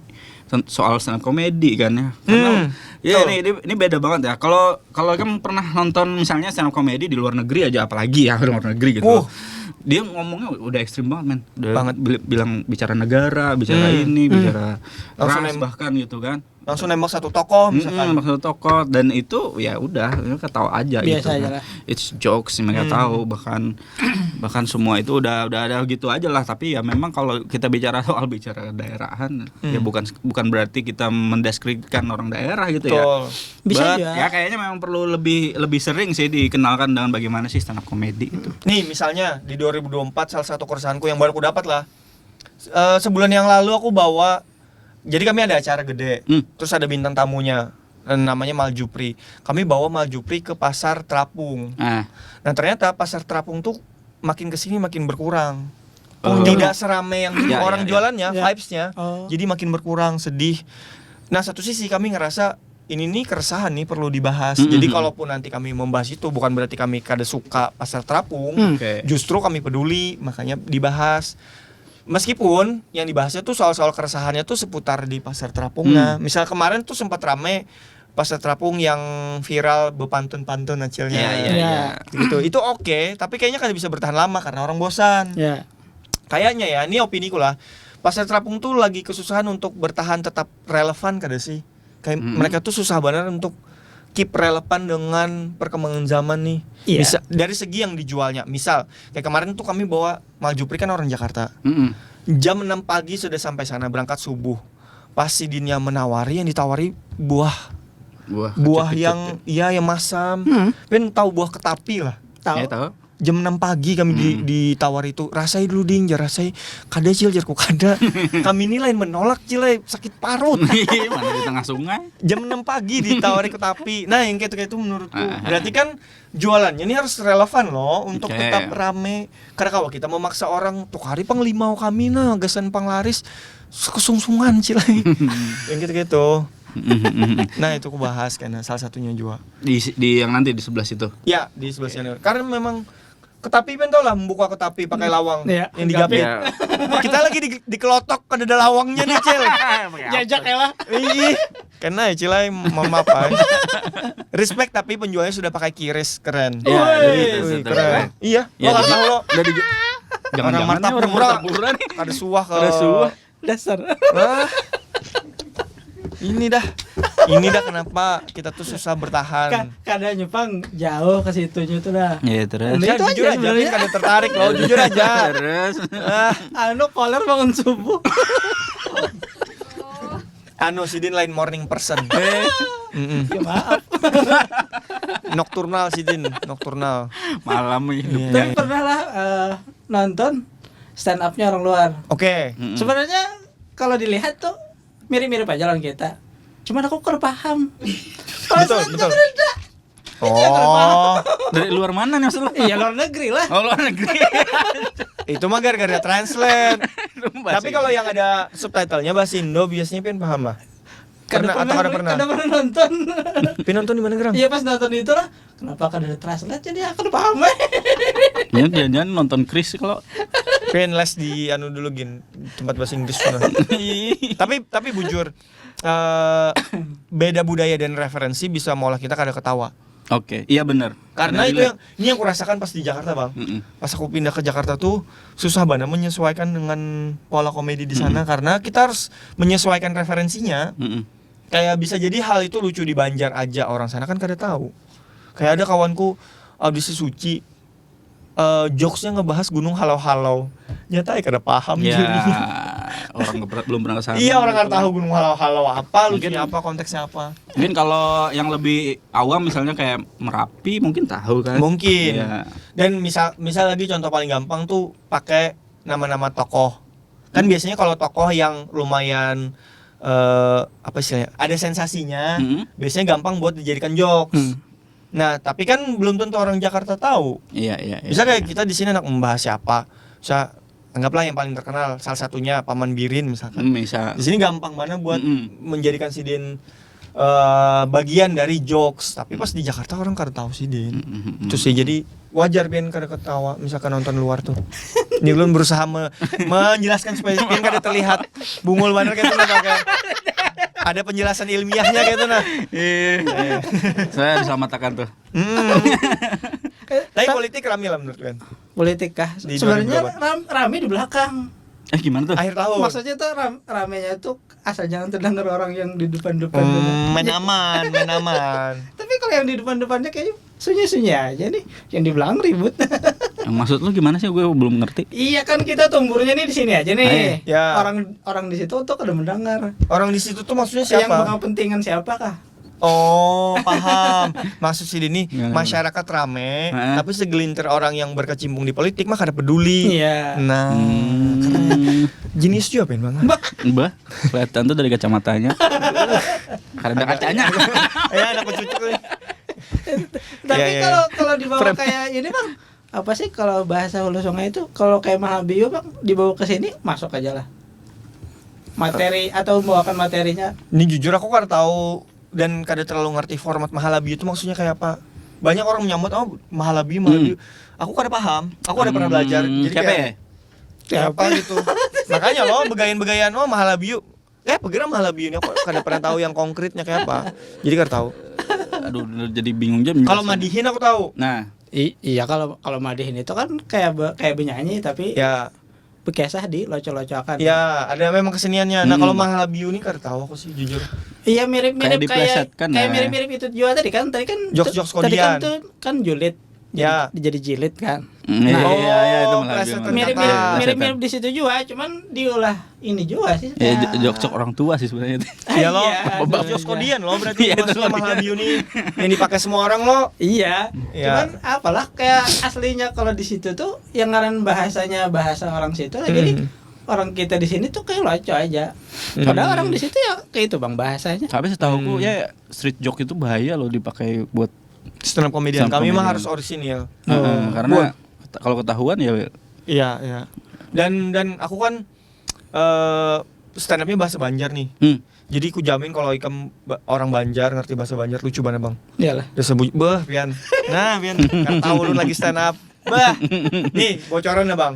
Speaker 2: soal stand up comedy kan ya. Karena ya ini beda banget ya. Kalau kamu pernah nonton misalnya stand up comedy di luar negeri aja, apalagi ya di luar negeri gitu. Dia ngomongnya udah ekstrim banget men. Udah
Speaker 1: Banget.
Speaker 2: bilang bicara negara, bicara ini, bicara
Speaker 1: Langsung
Speaker 2: ras bahkan gitu kan.
Speaker 1: Langsung nembak satu tokoh misalkan.
Speaker 2: Maksud tokoh dan itu ya udah ketawa aja
Speaker 3: Biasa
Speaker 2: gitu.
Speaker 3: aja
Speaker 2: kan.
Speaker 3: lah.
Speaker 2: It's jokes mereka tahu bahkan semua itu udah ada gitu aja lah, tapi ya memang kalau kita bicara soal bicara daerahan ya bukan berarti kita mendeskripsikan orang daerah gitu ya.
Speaker 1: Betul.
Speaker 3: Bisa
Speaker 2: But,
Speaker 3: aja.
Speaker 2: ya kayaknya memang perlu lebih sering sih dikenalkan dengan bagaimana sih stand up comedy itu.
Speaker 1: Nih misalnya di 2024 salah satu keresahanku yang baru aku dapat lah. Sebulan yang lalu aku bawa, jadi kami ada acara gede, terus ada bintang tamunya, namanya Maljupri. Kami bawa Maljupri ke pasar terapung. Nah ternyata pasar terapung tuh makin kesini makin berkurang. Tidak seramai yang dulu
Speaker 2: Ya,
Speaker 1: orang
Speaker 2: ya, ya.
Speaker 1: jualannya,
Speaker 3: Ya.
Speaker 1: vibes-nya. Jadi makin berkurang, sedih. Nah satu sisi kami ngerasa ini nih keresahan nih perlu dibahas. Jadi kalaupun nanti kami membahas itu bukan berarti kami kada suka pasar terapung.
Speaker 2: Oke.
Speaker 1: Justru kami peduli, makanya dibahas. Meskipun yang dibahasnya tuh soal-soal keresahannya tuh seputar di pasar terapungnya. Misal kemarin tuh sempat rame pasar terapung yang viral bepantun-pantun hasilnya.
Speaker 2: Iya.
Speaker 1: Gitu. Itu oke, tapi kayaknya kan bisa bertahan lama karena orang bosan.
Speaker 3: Ya.
Speaker 1: Kayaknya ya, ini opini ku lah. Pasar terapung tuh lagi kesusahan untuk bertahan tetap relevan kada sih. Kayak mereka tuh susah banget untuk keep relevan dengan perkembangan zaman nih.
Speaker 3: Iya.
Speaker 1: Bisa dari segi yang dijualnya. Misal kayak kemarin tuh kami bawa Maljupri kan orang Jakarta. Jam 6 pagi sudah sampai sana, berangkat subuh. Pas si Dinnya menawari, yang ditawari buah yang yang masam. Kan tahu buah ketapi lah.
Speaker 3: Tahu.
Speaker 2: Ya, tahu.
Speaker 1: Jam 6 pagi kami ditawari itu, rasai dulu ding, rasai kada cil jarku kada. Kami ini lain menolak cil, sakit parut.
Speaker 2: Mana di tengah sungai.
Speaker 1: Jam 6 pagi ditawari ketapi. Nah, yang kayak itu menurutku berarti kan jualannya ini harus relevan loh untuk
Speaker 2: Oke.
Speaker 1: tetap rame. Karena kalau kita memaksa orang tuh hari panglimau kami nah gasan panglaris kesungsungan cil. Yang gitu. Nah, itu aku bahas karena salah satunya juga.
Speaker 2: Di yang nanti di sebelah situ.
Speaker 1: Ya, di sebelah sana. Karena memang ketapi kan tau lah, membuka ketapi pakai lawang
Speaker 3: Iya,
Speaker 1: yang digapit.
Speaker 2: Ya.
Speaker 1: Kita lagi dikelotok kan ada lawangnya nih, Cil.
Speaker 3: Jajak ya lah.
Speaker 1: Ih, kena ya Cilai, mohon maaf ay. Respect, tapi penjualnya sudah pakai kiris, keren.
Speaker 2: Iya,
Speaker 1: Wih, keren. Iya,
Speaker 2: Ya,
Speaker 1: lo nggak tahu lo.
Speaker 2: Jangan-jangan
Speaker 1: martabak
Speaker 2: orang
Speaker 1: murah.
Speaker 2: martabura nih.
Speaker 1: Ada suah ke.
Speaker 2: Ada suah.
Speaker 3: Dasar.
Speaker 1: Ah. Ini dah kenapa kita tuh susah bertahan.
Speaker 3: Kadang nyepang jauh ke situnya tuh dah.
Speaker 2: Ya terus.
Speaker 3: Itu
Speaker 1: Ya,
Speaker 3: aja
Speaker 1: jujur aja,
Speaker 3: sebenarnya.
Speaker 1: kan tertarik lo, jujur aja.
Speaker 2: Terus.
Speaker 3: Anu koler bangun subuh.
Speaker 1: Anu Sidin lain morning person.
Speaker 3: Ya maaf.
Speaker 1: Nocturnal Sidin, nocturnal.
Speaker 2: Malam hidup.
Speaker 3: Tapi pernah lah nonton stand up-nya orang luar.
Speaker 1: Oke.
Speaker 3: Sebenarnya kalau dilihat tuh mirip-mirip aja lawan kita. Cuman aku kurang paham.
Speaker 1: Betul. Oh,
Speaker 2: Dari luar mana nih maksud lu?
Speaker 3: Iya luar negeri lah.
Speaker 2: Oh, luar negeri.
Speaker 1: itu mah gara-gara translate. Tapi kalau yang ada subtitlenya bahasa Indo biasanya Pin paham lah. Pernah atau kada pernah?
Speaker 3: Kada pernah nonton.
Speaker 1: Pin nonton di mana Gram?
Speaker 3: Iya pas nonton itu lah. Kenapa kada ada translate jadi aku udah paham.
Speaker 2: Ya jangan nonton Chris kalau.
Speaker 1: Pin les di anu dulu gin tempat bahasa Inggris pernah. tapi bujur beda budaya dan referensi bisa malah kita kada ketawa.
Speaker 2: Oke, iya benar.
Speaker 1: Karena itu yang ini yang aku rasakan pas di Jakarta, Bang. Pas aku pindah ke Jakarta tuh susah banget menyesuaikan dengan pola komedi di sana karena kita harus menyesuaikan referensinya. Kayak bisa jadi hal itu lucu di Banjar aja, orang sana kan kada tahu. Kayak ada kawanku audisi Suci, jokesnya ngebahas gunung halau-halau. Nyata kada paham
Speaker 2: Ya,
Speaker 1: jurinya.
Speaker 2: orang belum pernah ke sana.
Speaker 1: Iya, orang kan tahu gunung halau-halau apa,
Speaker 2: Mungkin-
Speaker 1: lucunya apa, konteksnya apa.
Speaker 2: Mungkin kalau yang lebih awam misalnya kayak Merapi mungkin tahu kan.
Speaker 1: Mungkin.
Speaker 2: Iya.
Speaker 1: Dan misal lagi contoh paling gampang tuh pakai nama-nama tokoh. Kan biasanya kalau tokoh yang lumayan apa istilahnya, ada sensasinya, biasanya gampang buat dijadikan jokes. Nah, tapi kan belum tentu orang Jakarta tahu.
Speaker 2: Iya.
Speaker 1: Bisa kayak kita di sini anak membahas siapa. Bisa anggaplah yang paling terkenal salah satunya Paman Birin misalkan.
Speaker 2: Bisa.
Speaker 1: Di sini gampang mana buat menjadikan Sidin bagian dari jokes, tapi pas di Jakarta orang kada tahu Sidin. Itu sih jadi wajar Pian kada ketawa misalkan nonton luar tuh. Ini belum berusaha menjelaskan supaya Pian kada terlihat bungul bener kayak itu nah, pakai ada penjelasan ilmiahnya kayak itu nah.
Speaker 2: Saya bisa matakan tuh.
Speaker 1: Tapi politik rame lah menurut Pian.
Speaker 3: Politik kah?
Speaker 1: Di
Speaker 3: Sebenarnya rame di belakang.
Speaker 2: Gimana tuh?
Speaker 1: Akhir tahun.
Speaker 3: Maksudnya tuh ramenya tuh asal jangan terdengar orang yang di depan-depan.
Speaker 1: Main aman.
Speaker 3: Tapi kalau yang di depan-depannya kayaknya sunyi-sunyi aja nih. Yang di belakang ribut.
Speaker 2: Yang maksud lu gimana sih? Gue belum ngerti.
Speaker 3: Iya kan kita tumburnya nih di sini aja nih.
Speaker 1: Ya.
Speaker 3: Orang di situ tuh kada mendengar.
Speaker 1: Orang di situ tuh maksudnya
Speaker 3: Yang
Speaker 1: siapa?
Speaker 3: bakal pentingan siapa kah?
Speaker 1: Oh, paham. Maksud sih ini
Speaker 2: Gimana?
Speaker 1: masyarakat rame,
Speaker 2: Hah?
Speaker 1: tapi segelintir orang yang berkecimpung di politik mah kada peduli.
Speaker 3: Iya.
Speaker 1: Nah, jenis juga Pen Bang.
Speaker 2: Mbah, kelihatan tuh dari kacamatanya. Karena ada kacanya.
Speaker 1: Ya, ada cucu nih.
Speaker 3: Tapi
Speaker 1: Iya, iya.
Speaker 3: kalau dibawa kayak ini Bang, apa sih kalau bahasa Hulu Sungai itu kalau kayak Mahabio Bang dibawa ke sini masuk aja lah. Materi atau membawakan materinya.
Speaker 1: Ini jujur aku kada tahu dan kada terlalu ngerti format Mahalabi itu maksudnya kayak apa. Banyak orang menyambut Mahalabi. Aku kada paham. Aku ada pernah belajar. Jadi
Speaker 2: Siapa ya?
Speaker 1: Siapa gitu. Makanya loh begayan-begayan Mahalabi. Pegira Mahalabi ini aku kada pernah tahu yang konkretnya kayak apa. Jadi kada tahu.
Speaker 2: Aduh, jadi bingung jam.
Speaker 1: Kalau Madihin aku tahu.
Speaker 2: Nah,
Speaker 3: Iya kalau Madihin itu kan kayak penyanyi tapi
Speaker 1: Ya,
Speaker 3: bekesah di locok-locokan.
Speaker 1: Ya, ada memang keseniannya. Nah,
Speaker 2: Hmm.
Speaker 1: kalau Mahalabio ini kada tahu aku sih jujur.
Speaker 3: Iya mirip-mirip
Speaker 2: Kayak
Speaker 3: kayak
Speaker 2: diplesetkan
Speaker 3: kayak
Speaker 2: ya.
Speaker 3: mirip-mirip itu juga tadi kan
Speaker 1: Jokes-jokes
Speaker 3: tadi kan
Speaker 1: kodian.
Speaker 3: tuh kan julid.
Speaker 1: Ya.
Speaker 3: Jadi jilid kan.
Speaker 2: Iya,
Speaker 1: Oh,
Speaker 2: iya, iya, itu malah
Speaker 1: plesetan
Speaker 2: lebih-
Speaker 1: kata.
Speaker 2: iya,
Speaker 3: Mirip-mirip di situ juga, cuman diolah ini juga sih.
Speaker 2: Ya, jok orang tua sih sebenarnya.
Speaker 1: Ya lo,
Speaker 3: Iya,
Speaker 1: jokes kodian lo berarti
Speaker 2: Iya, itu
Speaker 1: maksudnya
Speaker 2: kodian.
Speaker 1: Mahalabio nih yang dipakai semua orang lo.
Speaker 3: Iya,
Speaker 1: Iya.
Speaker 3: cuman apalah kayak aslinya kalau di situ tuh yang ngaran bahasanya bahasa orang situ lah. Jadi orang kita di sini tuh kayak loco aja. Padahal orang di situ ya kayak itu Bang bahasanya.
Speaker 2: Tapi setahuku ya street joke itu bahaya loh dipakai buat
Speaker 1: Stand up komedian
Speaker 2: Stand up
Speaker 1: kami mah
Speaker 2: comedian.
Speaker 1: harus orisinil.
Speaker 2: karena kalau ketahuan ya
Speaker 1: Iya, iya. Dan aku kan stand upnya bahasa Banjar nih. Jadi ku jamin kalau ikam orang Banjar ngerti bahasa Banjar lucu banget bang.
Speaker 3: Iyalah.
Speaker 1: Udah sebut beh pian. Nah pian kan tahu lu lagi stand up. Bah. Nih bocoran ya bang.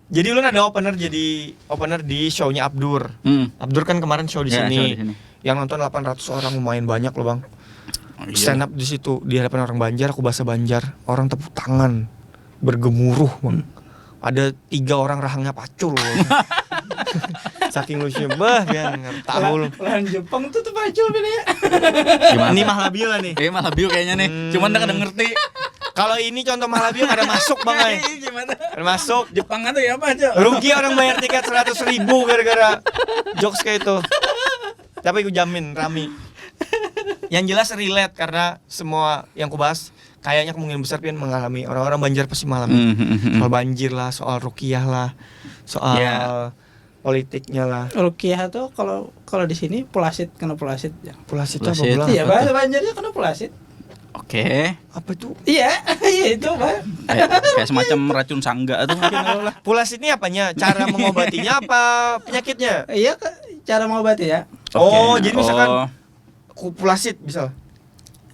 Speaker 1: Jadi lu ada jadi opener di show-nya Abdur. Abdur kan kemarin show di
Speaker 2: Ya,
Speaker 1: sini.
Speaker 2: show di sini.
Speaker 1: Yang nonton 800 orang lumayan banyak loh bang.
Speaker 2: Oh, iya.
Speaker 1: Stand up di situ di hadapan orang Banjar, aku bahasa Banjar. Orang tepuk tangan bergemuruh bang. Ada 3 orang rahangnya pacul loh. Saking lucunya bah pian tahu lu.
Speaker 3: Lahan Jepang tuh pacul beda ya.
Speaker 2: Gimana?
Speaker 1: Ini Mahalabio lah nih.
Speaker 2: Malah bio kayaknya nih. Cuman udah kadang ngerti.
Speaker 1: Kalau ini contoh Mahalabio ada masuk bang ay.
Speaker 2: Gimana?
Speaker 1: Ada masuk.
Speaker 2: Jepang tuh ya apa aja?
Speaker 1: Rugi orang bayar tiket 100.000 gara-gara jokes kayak itu. Tapi aku jamin Rami. Yang jelas relate karena semua yang ku bahas kayaknya kemungkinan besar pian mengalami, orang-orang Banjar pasti mengalami. Soal banjir lah, soal rukiah lah, soal
Speaker 2: Ya.
Speaker 1: politiknya lah.
Speaker 3: Rukiah tuh kalau di sini pulasit kena pulasit ya.
Speaker 1: Pulasit itu apa
Speaker 2: Pulasit.
Speaker 1: pula?
Speaker 3: Iya, bahasa Banjarnya kena pulasit.
Speaker 2: Oke.
Speaker 1: Apa itu?
Speaker 3: Iya, iya itu, Bang.
Speaker 2: Kayak semacam racun sangga tuh mungkin lah.
Speaker 1: Pulasit ini apanya? Cara mengobatinya apa penyakitnya?
Speaker 3: Iya, cara mengobati ya.
Speaker 1: Oh,
Speaker 2: Oke.
Speaker 1: jadi misalkan Pulasit bisa.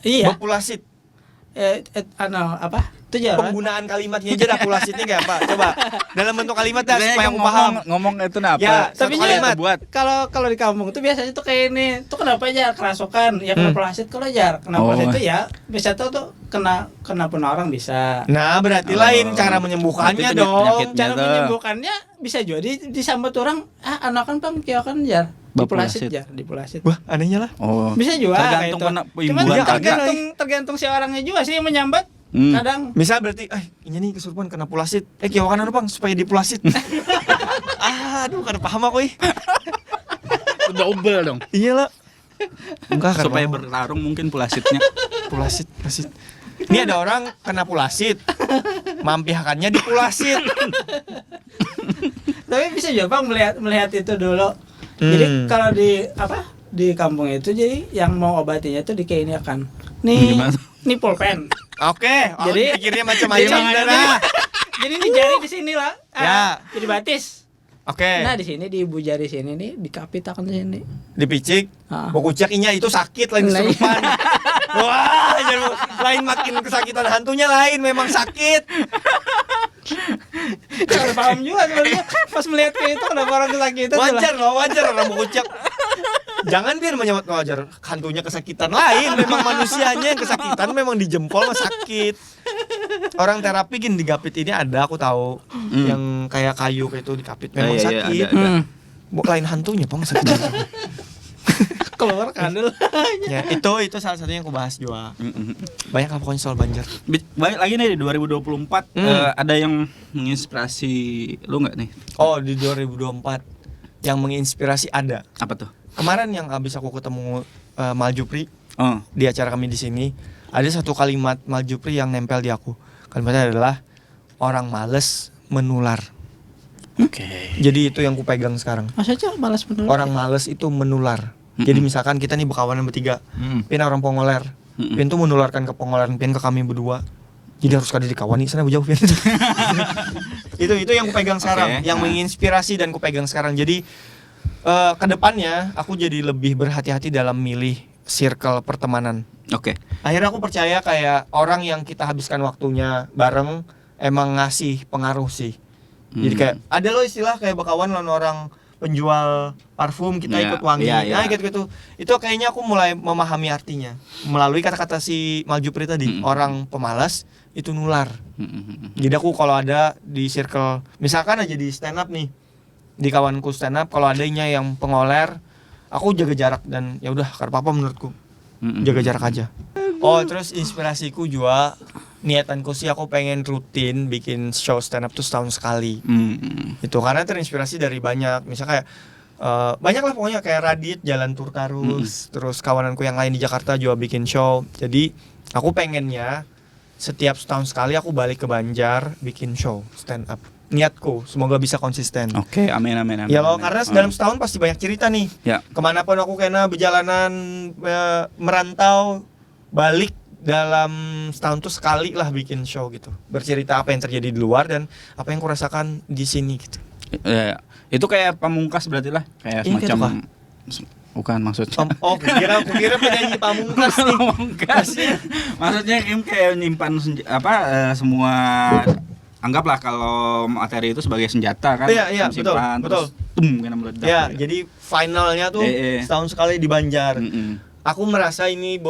Speaker 3: Iya.
Speaker 1: Bepulasit.
Speaker 3: Apa? Itu jalan.
Speaker 1: Penggunaan kalimatnya aja dah pulasitnya kayak apa? Coba dalam bentuk kalimat dah
Speaker 2: Kayaknya
Speaker 1: supaya aku paham.
Speaker 2: ngomong itu apa?
Speaker 1: Ya,
Speaker 3: Tapi
Speaker 1: satu kalimat.
Speaker 2: buat.
Speaker 3: Kalau di kampung tuh biasanya tuh kayak ini. Tuh kenapa aja kerasukan? Ya kena pulasit kalau jar. Kena
Speaker 2: Oh.
Speaker 3: pulasit itu ya bisa tuh kena pun orang bisa.
Speaker 1: Nah, berarti
Speaker 2: Oh.
Speaker 1: lain cara menyembuhkannya
Speaker 2: Berarti
Speaker 1: dong.
Speaker 2: penyakitnya
Speaker 3: Cara
Speaker 2: tuh.
Speaker 3: menyembuhkannya bisa juga disambat orang anakan pam kiakan jar. Dipulasit
Speaker 2: Bapulasit.
Speaker 3: jar, dipulasit.
Speaker 1: Wah, anehnya lah.
Speaker 2: Oh.
Speaker 3: Bisa juga
Speaker 2: Tergantung
Speaker 3: kayak
Speaker 2: kena
Speaker 3: itu. Cuman
Speaker 2: imbuhan
Speaker 3: tergantung si orangnya juga sih yang menyambat.
Speaker 2: Hmm.
Speaker 3: Kadang
Speaker 1: Misal berarti, ini nih kesurupan kena pulasit. Kiawakan apa bang supaya dipulasit? Aduh, kada paham aku
Speaker 2: Double dong.
Speaker 1: Iya lah. Enggak kan.
Speaker 2: Supaya bertarung mungkin pulasitnya.
Speaker 1: pulasit. Ini ada orang kena pulasit. Mampihakannya dipulasit.
Speaker 3: tapi bisa juga Bang melihat itu dulu. Jadi kalau di kampung itu jadi yang mau obatinya itu dikainiakan. Nih,
Speaker 2: Gimana?
Speaker 3: nih pulpen.
Speaker 1: Oke,
Speaker 3: Jadi-
Speaker 1: pikirnya macam-macam
Speaker 3: Jadi-
Speaker 1: dah.
Speaker 3: Jadi ini jari di sini lah.
Speaker 1: Ya.
Speaker 3: Jadi batis.
Speaker 1: Oke.
Speaker 3: Nah, di sini di ibu jari sini nih dikapit akan sini.
Speaker 1: Dipicik,
Speaker 3: Ah.
Speaker 1: kucak inya itu sakit lain
Speaker 3: Nah,
Speaker 1: kesurupan. Wah, lain makin kesakitan hantunya lain memang sakit.
Speaker 3: Kalau paham juga sebenarnya pas melihat kayak itu kenapa orang kesakitan tuh lah.
Speaker 1: Wajar orang kucak. Jangan biar menyebut wajar, hantunya kesakitan lain, memang manusianya yang kesakitan memang di jempol mah sakit. Orang terapi gini digapit ini ada aku tahu yang kayak kayu kayak itu dikapit memang
Speaker 2: Iya, iya,
Speaker 1: sakit.
Speaker 2: ada.
Speaker 1: Bukan lain hantunya, Bang sakit.
Speaker 3: Keluar kandel.
Speaker 1: Ya, itu salah satunya yang aku bahas juga. Banyak lah pokoknya soal Banjar.
Speaker 2: Baik lagi nih di 2024 ada yang menginspirasi lu nggak nih?
Speaker 1: Oh, di 2024 yang menginspirasi ada.
Speaker 2: Apa tuh?
Speaker 1: Kemarin yang habis aku ketemu Mal Jupri
Speaker 2: Oh.
Speaker 1: di acara kami di sini, ada satu kalimat Mal Jupri yang nempel di aku. Kalimatnya adalah orang males menular.
Speaker 2: Oke.
Speaker 1: Jadi itu yang ku pegang sekarang.
Speaker 3: Masa aja malas bener.
Speaker 1: Orang males itu menular. Jadi misalkan kita nih berkawanan bertiga, Pin orang Pongoler, Pin tuh menularkan ke Pongoleran Pin ke kami berdua. Jadi harus kada dikawani sana jauh Pin. itu yang ku pegang sekarang,
Speaker 2: Oke.
Speaker 1: yang menginspirasi dan ku pegang sekarang. Jadi kedepannya aku jadi lebih berhati-hati dalam milih circle pertemanan.
Speaker 2: Oke.
Speaker 1: Akhirnya aku percaya kayak orang yang kita habiskan waktunya bareng emang ngasih pengaruh sih. Jadi kayak ada lo istilah kayak berkawan lawan orang penjual parfum, kita
Speaker 2: Iya,
Speaker 1: ikut wangi.
Speaker 2: iya, iya.
Speaker 1: Nah, gitu-gitu. Itu kayaknya aku mulai memahami artinya melalui kata-kata si Mal Jupri tadi. Orang pemalas itu nular. Jadi aku kalau ada di circle, misalkan aja di stand up nih, di kawanku stand up, kalau adanya yang pengoler, aku jaga jarak dan ya udah, karena apa menurutku, jaga jarak aja. Oh, terus inspirasiku juga, niatanku sih aku pengen rutin bikin show stand up tuh setahun sekali. Itu karena terinspirasi dari banyak, misalnya kayak banyak lah pokoknya, kayak Radit jalan tur terus kawananku yang lain di Jakarta juga bikin show. Jadi aku pengennya setiap setahun sekali aku balik ke Banjar bikin show stand up. Niatku semoga bisa konsisten.
Speaker 2: Oke, amin amin amin.
Speaker 1: Ya loh,
Speaker 2: amin.
Speaker 1: karena dalam setahun pasti banyak cerita nih.
Speaker 2: Ya.
Speaker 1: Kemanapun aku kena berjalanan merantau, balik dalam setahun tuh sekali lah bikin show gitu. Bercerita apa yang terjadi di luar dan apa yang kurasakan di sini gitu.
Speaker 2: Ya, itu kayak pamungkas berarti lah, kayak
Speaker 1: Iya, kayak
Speaker 2: semacam bukan maksudnya.
Speaker 1: Oh, kira penyanyi pamungkas nih.
Speaker 2: Pamungkas. Maksudnya Kim kayak nyimpan semua, anggaplah kalau materi itu sebagai senjata kan.
Speaker 1: Iya,
Speaker 2: simpan,
Speaker 1: betul.
Speaker 2: Terus tum kena meledak.
Speaker 1: Ya,
Speaker 2: gitu.
Speaker 1: jadi finalnya tuh setahun sekali di Banjar. Aku merasa ini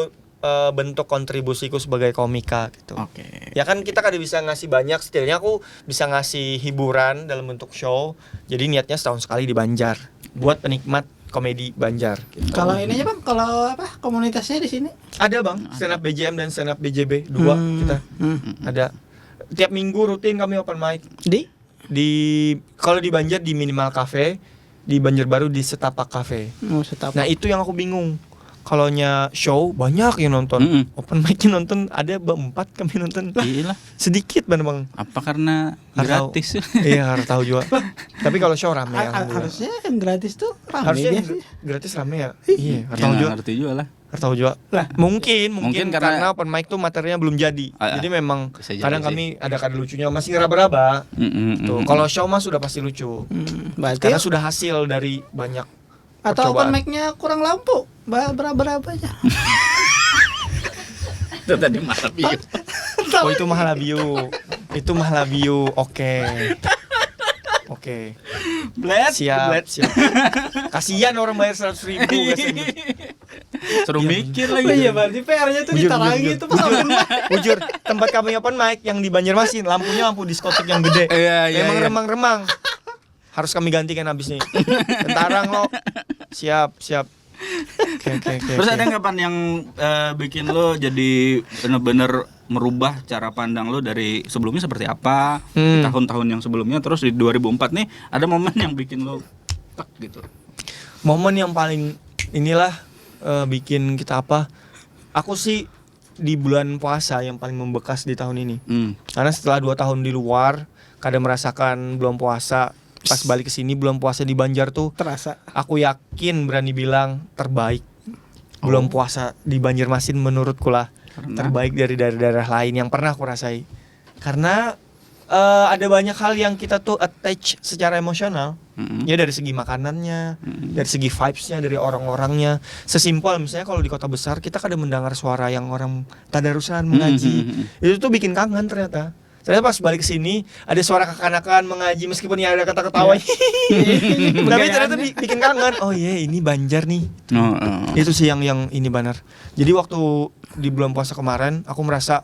Speaker 1: bentuk kontribusiku sebagai komika gitu.
Speaker 2: Oke.
Speaker 1: Ya kan kita kada bisa ngasih banyak, setidaknya aku bisa ngasih hiburan dalam bentuk show. Jadi niatnya setahun sekali di Banjar buat penikmat komedi Banjar gitu.
Speaker 3: Kalau ininya Bang, kalau apa komunitasnya di sini?
Speaker 1: Ada Bang, stand up BJM dan stand up BJB dua kita. Ada. Tiap minggu rutin kami open mic. Di kalau di Banjar di Minimal Cafe, di Banjarbaru di Setapak Cafe.
Speaker 3: Setapak.
Speaker 1: Nah, itu yang aku bingung. Kalonya show banyak yang nonton. Open mic-nya nonton ada berempat kami nonton.
Speaker 2: Gila.
Speaker 1: Sedikit Bang.
Speaker 2: Apa karena
Speaker 1: Harus
Speaker 2: gratis?
Speaker 1: Iya, harus tahu juga. Tapi kalau show rame
Speaker 3: Harusnya yang gratis tuh rame
Speaker 1: harusnya
Speaker 3: biasanya.
Speaker 1: gratis rame ya. Iya, harus tahu juga.
Speaker 2: Ngerti juga lah.
Speaker 1: Harus tahu juga.
Speaker 3: Lah,
Speaker 1: Mungkin
Speaker 2: Mungkin
Speaker 1: karena
Speaker 2: karena
Speaker 1: open mic tuh materinya belum jadi. Jadi memang
Speaker 2: bisa jadi
Speaker 1: kadang
Speaker 2: sih.
Speaker 1: kami ada kada lucunya, masih ngeraba-raba. Tuh, kalau show mah sudah pasti lucu.
Speaker 3: berarti
Speaker 1: Karena sudah hasil dari banyak
Speaker 3: atau
Speaker 1: percobaan.
Speaker 3: open mic-nya kurang lampu. Berapa aja.
Speaker 2: Itu tadi malah view.
Speaker 1: Oh, itu Mahalabio. Itu Mahalabio. Oke.
Speaker 2: Bled.
Speaker 1: Siap. Kasihan orang bayar 100.000 kesini.
Speaker 2: Suruh mikir lagi.
Speaker 3: Oh iya, berarti PR-nya tuh
Speaker 1: Bujur,
Speaker 3: ditarangi
Speaker 1: bujur.
Speaker 3: itu pas open mic.
Speaker 1: Jujur, tempat kami open mic yang di Banjarmasin, lampunya lampu diskotik yang gede.
Speaker 2: Iya,
Speaker 1: Memang
Speaker 2: iya.
Speaker 1: remang-remang. Harus kami gantikan habis nih. Bentarang lo. Siap. Oke.
Speaker 2: Terus ada kapan yang bikin lo jadi bener-bener merubah cara pandang lo dari sebelumnya seperti apa di tahun-tahun yang sebelumnya, terus di 2004 nih ada momen yang bikin lo tak gitu?
Speaker 1: Momen yang paling inilah bikin kita apa? Aku sih di bulan puasa yang paling membekas di tahun ini. Karena setelah 2 tahun di luar, kadang merasakan belum puasa. Pas balik ke sini belum puasa di Banjar tuh
Speaker 3: Terasa.
Speaker 1: aku yakin berani bilang terbaik. Belum puasa di Banjarmasin menurutku lah terbaik dari daerah-daerah lain yang pernah aku rasai. Karena ada banyak hal yang kita tuh attach secara emosional. Ya dari segi makanannya, dari segi vibes-nya, dari orang-orangnya. Sesimpel misalnya kalau di kota besar kita kadang mendengar suara yang orang tadarusan mengaji. Itu tuh bikin kangen ternyata. Ternyata pas balik ke sini ada suara kekanakan mengaji meskipun ya ada kata ketawa. Tapi ternyata bikin kangen. Oh iya, ini Banjar nih. Itu sih yang ini benar. Jadi waktu di bulan puasa kemarin aku merasa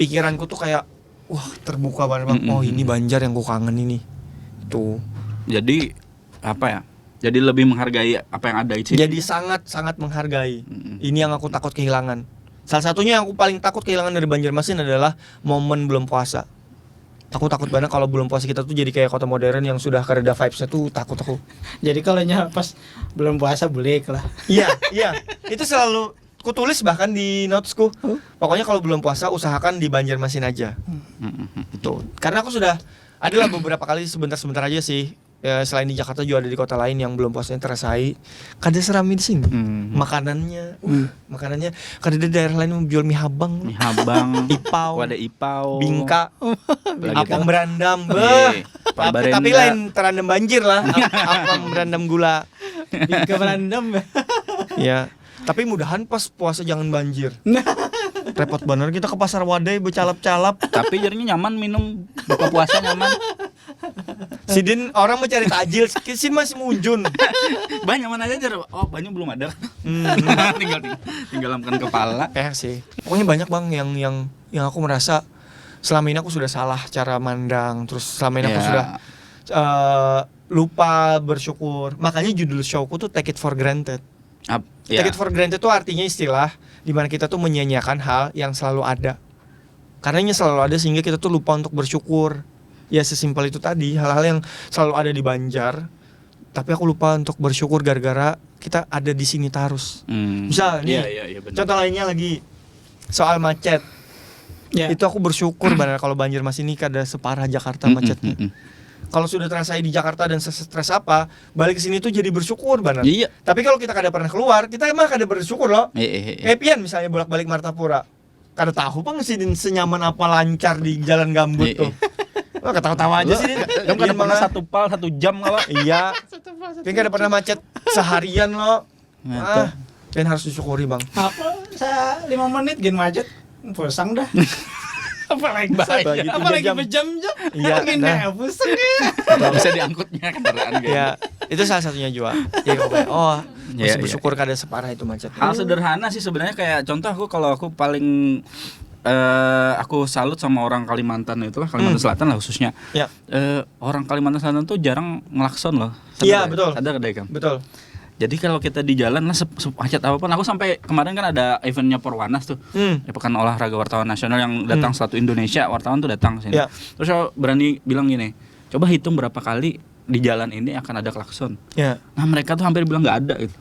Speaker 1: pikiranku tuh kayak wah, terbuka banget Bang. Oh, ini Banjar yang ku kangen ini. Tuh.
Speaker 2: Jadi apa ya? Jadi lebih menghargai apa yang ada di sini.
Speaker 1: Jadi sangat menghargai. Ini yang aku takut kehilangan. Salah satunya yang aku paling takut kehilangan dari Banjarmasin adalah momen belum puasa. Aku takut banget kalau belum puasa kita tuh jadi kayak kota modern yang sudah kereda vibes-nya tuh, takut aku.
Speaker 3: Jadi kalau pas belum puasa boleh lah.
Speaker 1: Iya. Itu selalu ku tulis bahkan di notesku. Pokoknya kalau belum puasa usahakan di Banjarmasin aja. Tuh. Karena aku sudah adalah beberapa kali sebentar aja sih. Ya, selain di Jakarta juga ada di kota lain yang belum puasanya terasai. Kada serami di sini. Makanannya, kada di daerah lain menjual mie habang, ipau,
Speaker 2: ada ipau,
Speaker 1: bingka,
Speaker 2: Lagi
Speaker 1: apang
Speaker 2: kan?
Speaker 1: berandam,
Speaker 2: Pak
Speaker 1: tapi
Speaker 2: Barenda.
Speaker 1: lain terandam banjir lah, apang berandam gula.
Speaker 3: Ke berandam.
Speaker 1: Ya, tapi mudahan pas puasa jangan banjir. Repot bener kita ke pasar Wadai bercalap-calap.
Speaker 2: Tapi jadinya nyaman minum buka puasa nyaman.
Speaker 1: Sidin orang mau cari takjil, Sidin masih munjun.
Speaker 2: Banyak mana aja Jar? Oh, banyak belum ada. tinggal lamkan kepala.
Speaker 1: Sih. Pokoknya banyak bang yang aku merasa selama ini aku sudah salah cara mandang, terus selama ini aku sudah lupa bersyukur. Makanya judul showku tuh Take It For Granted. Take It For Granted tuh artinya istilah di mana kita tuh menyia-nyiakan hal yang selalu ada. Karena ini selalu ada sehingga kita tuh lupa untuk bersyukur. Ya sesimpel itu tadi, hal-hal yang selalu ada di Banjar. Tapi aku lupa untuk bersyukur gara-gara kita ada di sini terus. Misal nih, contoh lainnya lagi soal macet. Itu aku bersyukur benar kalau Banjar masih ini ada separah Jakarta macetnya. Kalau sudah terasa di Jakarta dan stres apa, balik ke sini tuh jadi bersyukur benar.
Speaker 2: Iya.
Speaker 1: Tapi kalau kita kada pernah keluar, kita emang kada bersyukur loh. Pian misalnya bolak-balik Martapura. Kada tahu pang Sidin senyaman apa lancar di jalan gambut tuh. Lo ketawa-tawa aja sih.
Speaker 2: Kamu kada pernah 1 jam enggak, Pak?
Speaker 1: Iya. Pian kada pernah macet seharian lo. Pian harus disyukuri, Bang.
Speaker 3: Apa? Saya 5 menit gen macet. Pusang dah. Apalagi berjam-jam.
Speaker 1: Iya, nah.
Speaker 3: Pusang
Speaker 2: Bisa diangkutnya kendaraan gitu.
Speaker 1: Ya, itu salah satunya juga. Ya, masih bersyukur kada separah itu macet.
Speaker 2: Hal sederhana sih sebenarnya, kayak contoh kalau aku paling aku salut sama orang Kalimantan itulah, Kalimantan Selatan lah khususnya.
Speaker 1: Ya.
Speaker 2: Orang Kalimantan Selatan tuh jarang ngelakson loh.
Speaker 1: Iya, betul.
Speaker 2: Sadar deh, Kang.
Speaker 1: Betul.
Speaker 2: Jadi kalau kita di jalan lah semacet apapun, aku sampai kemarin kan ada eventnya Porwanas tuh, pekan olahraga wartawan nasional yang datang satu Indonesia, wartawan tuh datang sini.
Speaker 1: Ya.
Speaker 2: Terus aku berani bilang gini, coba hitung berapa kali di jalan ini akan ada klakson.
Speaker 1: Ya.
Speaker 2: Nah mereka tuh hampir bilang nggak ada gitu.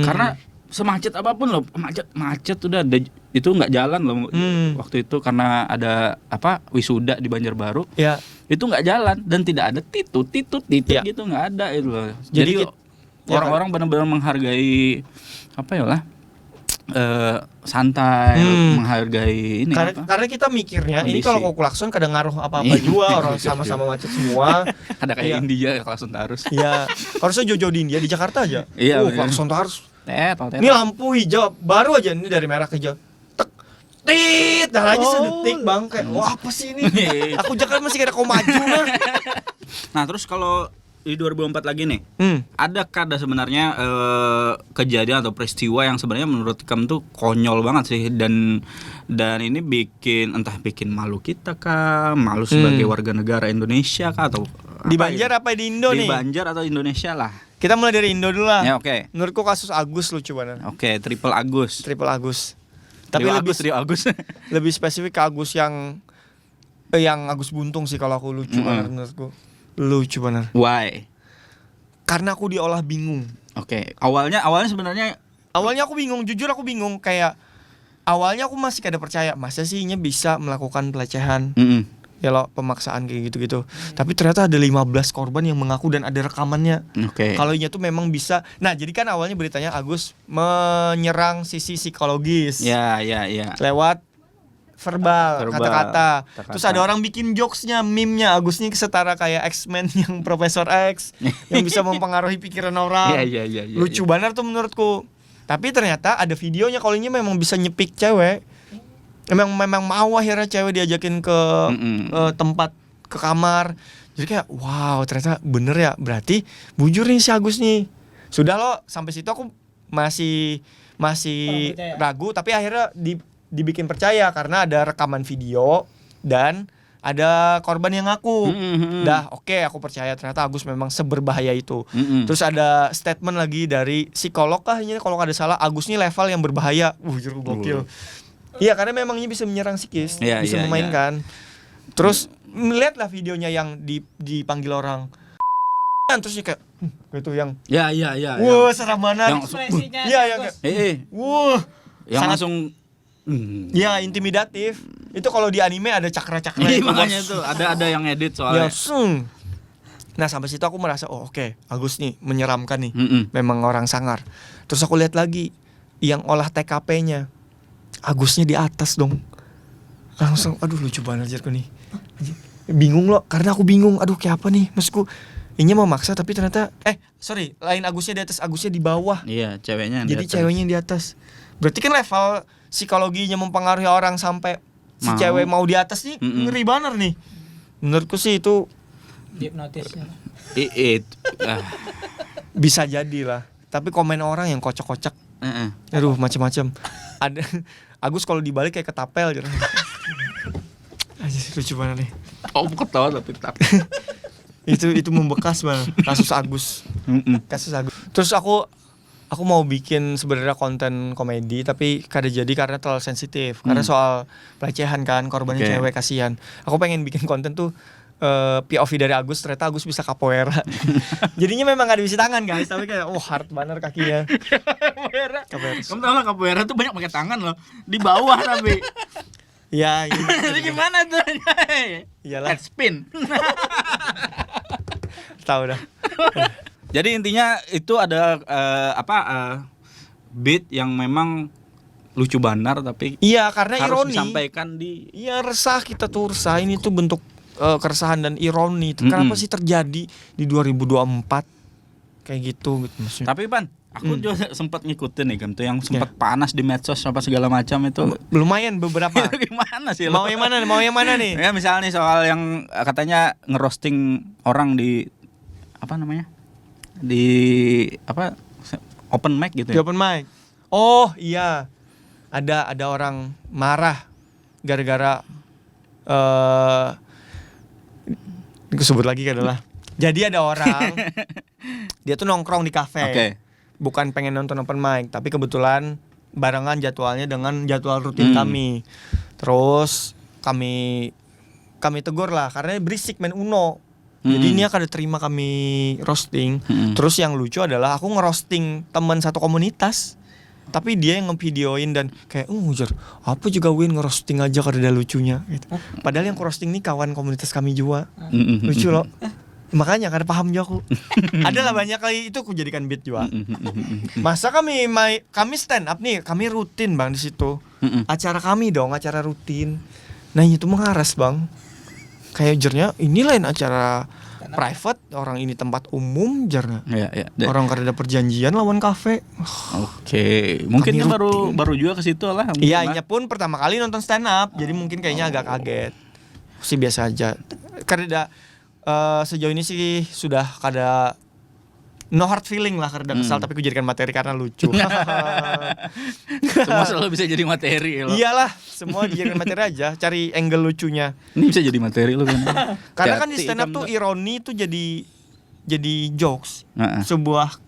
Speaker 2: Karena semacet apapun loh, macet udah ada, itu nggak jalan loh. Waktu itu karena ada wisuda di Banjarbaru,
Speaker 1: Ya.
Speaker 2: itu nggak jalan dan tidak ada titik
Speaker 1: Ya.
Speaker 2: gitu, nggak ada itu loh.
Speaker 1: Jadi
Speaker 2: orang-orang benar-benar menghargai santai, menghargai ini.
Speaker 1: Karena kita mikirnya ini
Speaker 2: Kondisi.
Speaker 1: kalau kau klakson kadang ngaruh apa-apa juga, orang sama-sama macet semua.
Speaker 2: Ada kayak India klakson harus.
Speaker 1: Iya, harusnya jauh-jauh di India, di Jakarta aja.
Speaker 2: Iya, bener.
Speaker 1: klakson tuh harus.
Speaker 2: Tet.
Speaker 1: Ini lampu hijau baru aja ini dari merah ke hijau. Tek. Tit, dah aja sedetik bang, kayak wah apa sih ini? Aku Jakarta masih kira kau maju nah.
Speaker 2: Nah, terus kalau di 2004 lagi nih, ada sebenarnya kejadian atau peristiwa yang sebenarnya menurut kamu tuh konyol banget sih, dan ini bikin malu kita kah, malu sebagai warga negara Indonesia kah, atau
Speaker 1: Di Banjar apa di Indo
Speaker 2: di
Speaker 1: nih?
Speaker 2: Banjar atau Indonesia lah.
Speaker 1: Kita mulai dari Indo dulu lah.
Speaker 2: Ya, oke.
Speaker 1: Menurutku kasus Agus lucu banget.
Speaker 2: Oke, Triple Agus.
Speaker 1: Tapi
Speaker 2: Trio Agus.
Speaker 1: lebih spesifik ke Agus yang Agus Buntung sih kalau aku lucu banget menurutku. Lucu benar.
Speaker 2: Why?
Speaker 1: Karena aku diolah bingung.
Speaker 2: Oke. Awalnya sebenarnya
Speaker 1: Awalnya aku bingung, jujur aku bingung, kayak awalnya aku masih kada percaya masa sih ini bisa melakukan pelecehan. Ya lo pemaksaan kayak gitu-gitu. Tapi ternyata ada 15 korban yang mengaku dan ada rekamannya.
Speaker 2: Oke.
Speaker 1: Kalau nya tuh memang bisa. Nah, jadi kan awalnya beritanya Agus menyerang sisi psikologis.
Speaker 2: Ya.
Speaker 1: Lewat verbal, kata-kata. Terus ada orang bikin jokesnya, meme-nya Agus nih setara kayak X-Men yang Profesor X yang bisa mempengaruhi pikiran orang.
Speaker 2: Iya.
Speaker 1: Lucu banget tuh menurutku. Tapi ternyata ada videonya kalau ini memang bisa nyepik cewek. Memang mau akhirnya cewek diajakin ke tempat, ke kamar. Jadi kayak wow, ternyata bener ya. Berarti bujur nih si Agus nih. Sudah loh, sampai situ aku masih ragu, tapi akhirnya dibikin percaya karena ada rekaman video dan ada korban yang ngaku. Dah oke, aku percaya ternyata Agus memang seberbahaya itu. Terus ada statement lagi dari psikolog kah ini kalau nggak ada salah, Agus ini level yang berbahaya. Jujur gokil. Iya, karena memang ini bisa menyerang psikis, bisa memainkan. Terus melihatlah videonya yang dipanggil orang. Terusnya kayak gitu yang
Speaker 2: Ya.
Speaker 1: wah, seram banget. Iya, yang wah,
Speaker 2: yang
Speaker 1: sangat,
Speaker 2: langsung
Speaker 1: ya intimidatif. Itu kalau di anime ada cakra-cakra
Speaker 2: Iya,
Speaker 1: itu,
Speaker 2: makanya tuh ada yang edit soalnya.
Speaker 1: Nah, sampai situ aku merasa oke, Agus nih menyeramkan nih. Memang orang sangar. Terus aku lihat lagi yang olah TKP-nya. Agusnya di atas dong. Langsung aduh lucu banget aja nih. Bingung loh, karena aku bingung. Aduh kayak apa nih? Maksudku ini mau maksa tapi ternyata lain Agusnya di atas, Agusnya di bawah.
Speaker 2: Iya, ceweknya
Speaker 1: jadi ceweknya di atas. Berarti kan level psikologinya mempengaruhi orang sampai si cewek mau di atas nih, ngeri banget nih. Menurutku sih itu
Speaker 3: Hipnotisnya.
Speaker 2: Ah,
Speaker 1: Bisa jadi lah. Tapi komen orang yang kocak-kocak, aduh macem-macem. Ada Agus kalau dibalik kayak ketapel gitu. Aja lucu banget nih.
Speaker 2: oh ketawa tapi
Speaker 1: Itu membekas banget kasus Agus. Terus aku mau bikin sebenarnya konten komedi tapi kada jadi karena terlalu sensitif. Karena soal pelecehan kan, korbannya
Speaker 2: Oke.
Speaker 1: cewek, kasihan. Aku pengen bikin konten tuh POV dari Agus, ternyata Agus bisa capoeira. Jadinya memang gak ada bisi tangan guys, tapi kayak hard banget kakinya.
Speaker 2: Capoeira.
Speaker 1: Capoeira.
Speaker 2: Kamu tahu lah capoeira tuh banyak pakai tangan loh. Di bawah tapi.
Speaker 1: Iya, iya.
Speaker 2: Jadi gimana tuh?
Speaker 1: Iyalah,
Speaker 2: Head spin.
Speaker 1: tahu dah.
Speaker 2: Jadi intinya itu ada beat yang memang lucu banar tapi
Speaker 1: Iya, karena
Speaker 2: harus
Speaker 1: ironi.
Speaker 2: disampaikan di
Speaker 1: Iya, resah, kita tuh resah. Ini tuh bentuk keresahan dan ironi. Kenapa sih terjadi di 2024 kayak gitu maksudnya.
Speaker 2: Tapi Pan, aku juga sempat ngikutin nih kan tuh yang sempat panas di medsos apa segala macam itu.
Speaker 1: Lumayan beberapa.
Speaker 2: Itu gimana sih lo?
Speaker 1: Mau yang mana nih? Mau yang mana nih?
Speaker 2: Ya misalnya nih soal yang katanya ngerosting orang di apa namanya? Di apa open mic gitu
Speaker 1: Di
Speaker 2: ya.
Speaker 1: open mic. Oh, iya. Ada orang marah gara-gara aku sebut lagi adalah. Jadi ada orang dia tuh nongkrong di kafe.
Speaker 2: Oke.
Speaker 1: Bukan pengen nonton open mic, tapi kebetulan barengan jadwalnya dengan jadwal rutin kami. Terus kami tegur lah karena berisik main Uno. Jadi ini akan diterima kami roasting. Terus yang lucu adalah aku ngerosting teman satu komunitas. Tapi dia yang ngevideoin dan kayak ujar, apa juga Win ngerosting aja karena ada lucunya gitu. Padahal yang ngerosting nih kawan komunitas kami juga. Lucu loh. Makanya karena paham juga aku. Adalah banyak kali itu aku jadikan beat juga. Masa kami stand up nih, kami rutin Bang di situ. Acara kami dong, acara rutin. Nah, itu mengaras Bang. Kayak jernya ini lain acara private, orang ini tempat umum jernya.
Speaker 2: Iya.
Speaker 1: Orang karena ada perjanjian lawan kafe.
Speaker 2: Oke, mungkin
Speaker 1: Kami
Speaker 2: dia
Speaker 1: rutin.
Speaker 2: baru juga ke situ lah. mungkin
Speaker 1: Iya,
Speaker 2: lah.
Speaker 1: nya pun pertama kali nonton stand up, jadi mungkin kayaknya agak kaget. Sih biasa aja. Karena sejauh ini sih sudah kada no hard feeling lah karena kesal, tapi aku jadikan materi karena lucu.
Speaker 2: Semua selalu bisa jadi materi lo.
Speaker 1: Iyalah, semua dijadikan materi aja, cari angle lucunya.
Speaker 2: Ini bisa jadi materi lo kan.
Speaker 1: Karena kan di stand up tuh ironi tuh jadi jokes.
Speaker 2: Heeh.
Speaker 1: Sebuah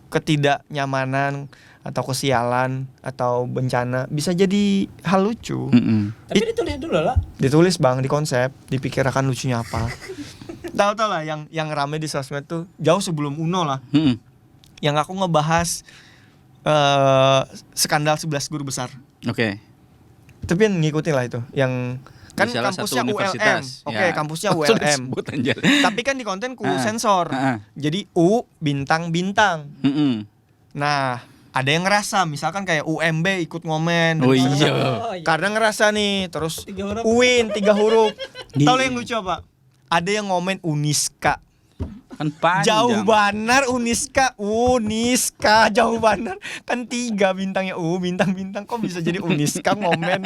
Speaker 1: ketidaknyamanan atau kesialan atau bencana bisa jadi hal lucu.
Speaker 3: Tapi ditulis dulu lah.
Speaker 1: Ditulis Bang di konsep, dipikirkan lucunya apa. Tahu lah yang rame di sosmed tuh jauh sebelum Uno lah. Yang aku ngebahas skandal 11 guru besar.
Speaker 2: Oke.
Speaker 1: Tapi yang ngikutin lah itu, yang kan
Speaker 2: Di salah
Speaker 1: kampusnya
Speaker 2: satu
Speaker 1: ULM.
Speaker 2: universitas.
Speaker 1: Oke,
Speaker 2: Ya.
Speaker 1: kampusnya
Speaker 2: Sudah
Speaker 1: ULM.
Speaker 2: disebut, anjir.
Speaker 1: Tapi kan di konten ku sensor. Jadi U bintang-bintang. Nah, ada yang ngerasa misalkan kayak UMB ikut ngomen.
Speaker 2: Oh
Speaker 1: Misalkan,
Speaker 2: iya.
Speaker 1: Karena ngerasa nih, terus
Speaker 3: 3 huruf.
Speaker 1: UIN 3 huruf.
Speaker 2: Di-
Speaker 1: Tahu yang lucu apa? Ada yang ngomen Uniska.
Speaker 2: Kan panjang.
Speaker 1: Jauh banar Uniska jauh banar. Kan 3 bintangnya bintang-bintang kok bisa jadi Uniska ngomen.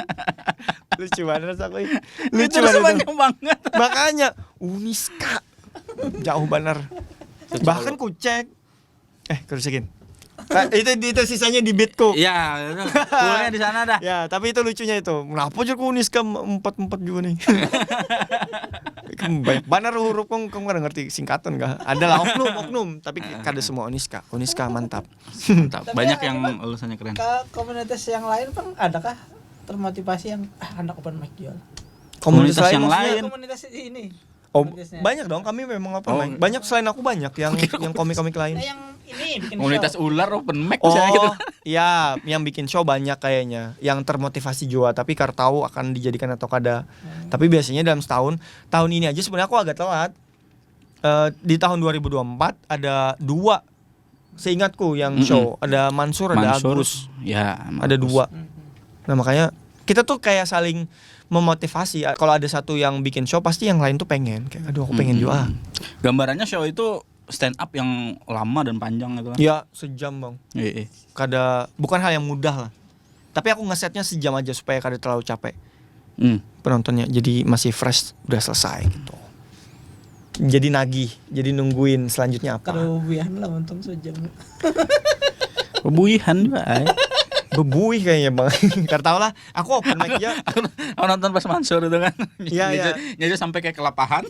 Speaker 1: Lucu banget aku. Lucu
Speaker 2: Itu
Speaker 1: banget.
Speaker 2: panjang banget.
Speaker 1: Makanya Uniska jauh banar. Bahkan ku cek kerusakin. Itu sisanya di beatku.
Speaker 2: Iya, fullnya di sana dah.
Speaker 1: Ya, tapi itu lucunya itu. Kenapa aja ku Uniska 4 juga nih? Banyak banar huruf kamu nggak ngerti singkatan nggak? Adalah oknum, tapi kada semua Uniska mantap.
Speaker 2: Mantap.
Speaker 3: Tapi
Speaker 2: Banyak
Speaker 3: ya,
Speaker 2: yang
Speaker 3: emang
Speaker 2: lulusannya keren.
Speaker 3: Ke komunitas yang lain Bang, adakah termotivasi yang anak open mic jual?
Speaker 2: Komunitas yang
Speaker 1: maksudnya-
Speaker 2: lain.
Speaker 3: Komunitas ini.
Speaker 1: Oh,
Speaker 3: komunitasnya.
Speaker 1: banyak dong, kami memang open
Speaker 2: Oh.
Speaker 1: mic. Banyak selain aku banyak yang komik-komik lain.
Speaker 3: Yang ini bikin
Speaker 2: Komunitas
Speaker 3: show.
Speaker 2: ular open mic
Speaker 1: Oh,
Speaker 2: misalnya gitu.
Speaker 1: iya, yang bikin show banyak kayaknya, yang termotivasi juga, tapi kar tahu akan dijadikan atau kada. Tapi biasanya dalam setahun, tahun ini aja sebenarnya aku agak telat. Di tahun 2024 ada 2 seingatku yang show, ada Mansur, ada Agus,
Speaker 2: Ya,
Speaker 1: ada 2. Nah makanya kita tuh kayak saling memotivasi. Kalau ada satu yang bikin show, pasti yang lain tuh pengen. Kayak, aduh aku pengen juga.
Speaker 2: Gambarannya show itu stand up yang lama dan panjang gitu kan.
Speaker 1: Ya sejam Bang.
Speaker 2: Iya.
Speaker 1: Kada, bukan hal yang mudah lah. Tapi aku ngesetnya sejam aja supaya kada terlalu capek penontonnya. Jadi masih fresh, udah selesai gitu. jadi nagih, jadi nungguin selanjutnya apa.
Speaker 3: Kerubian lah untung sejam.
Speaker 2: Kebuihan juga.
Speaker 1: Bebuih kayaknya bang. Ntar tau lah. Aku open mic aja.
Speaker 2: Aku nonton pas Mansur itu kan.
Speaker 1: Iya, iya.
Speaker 2: Nyanyi sampai kayak kelapahan.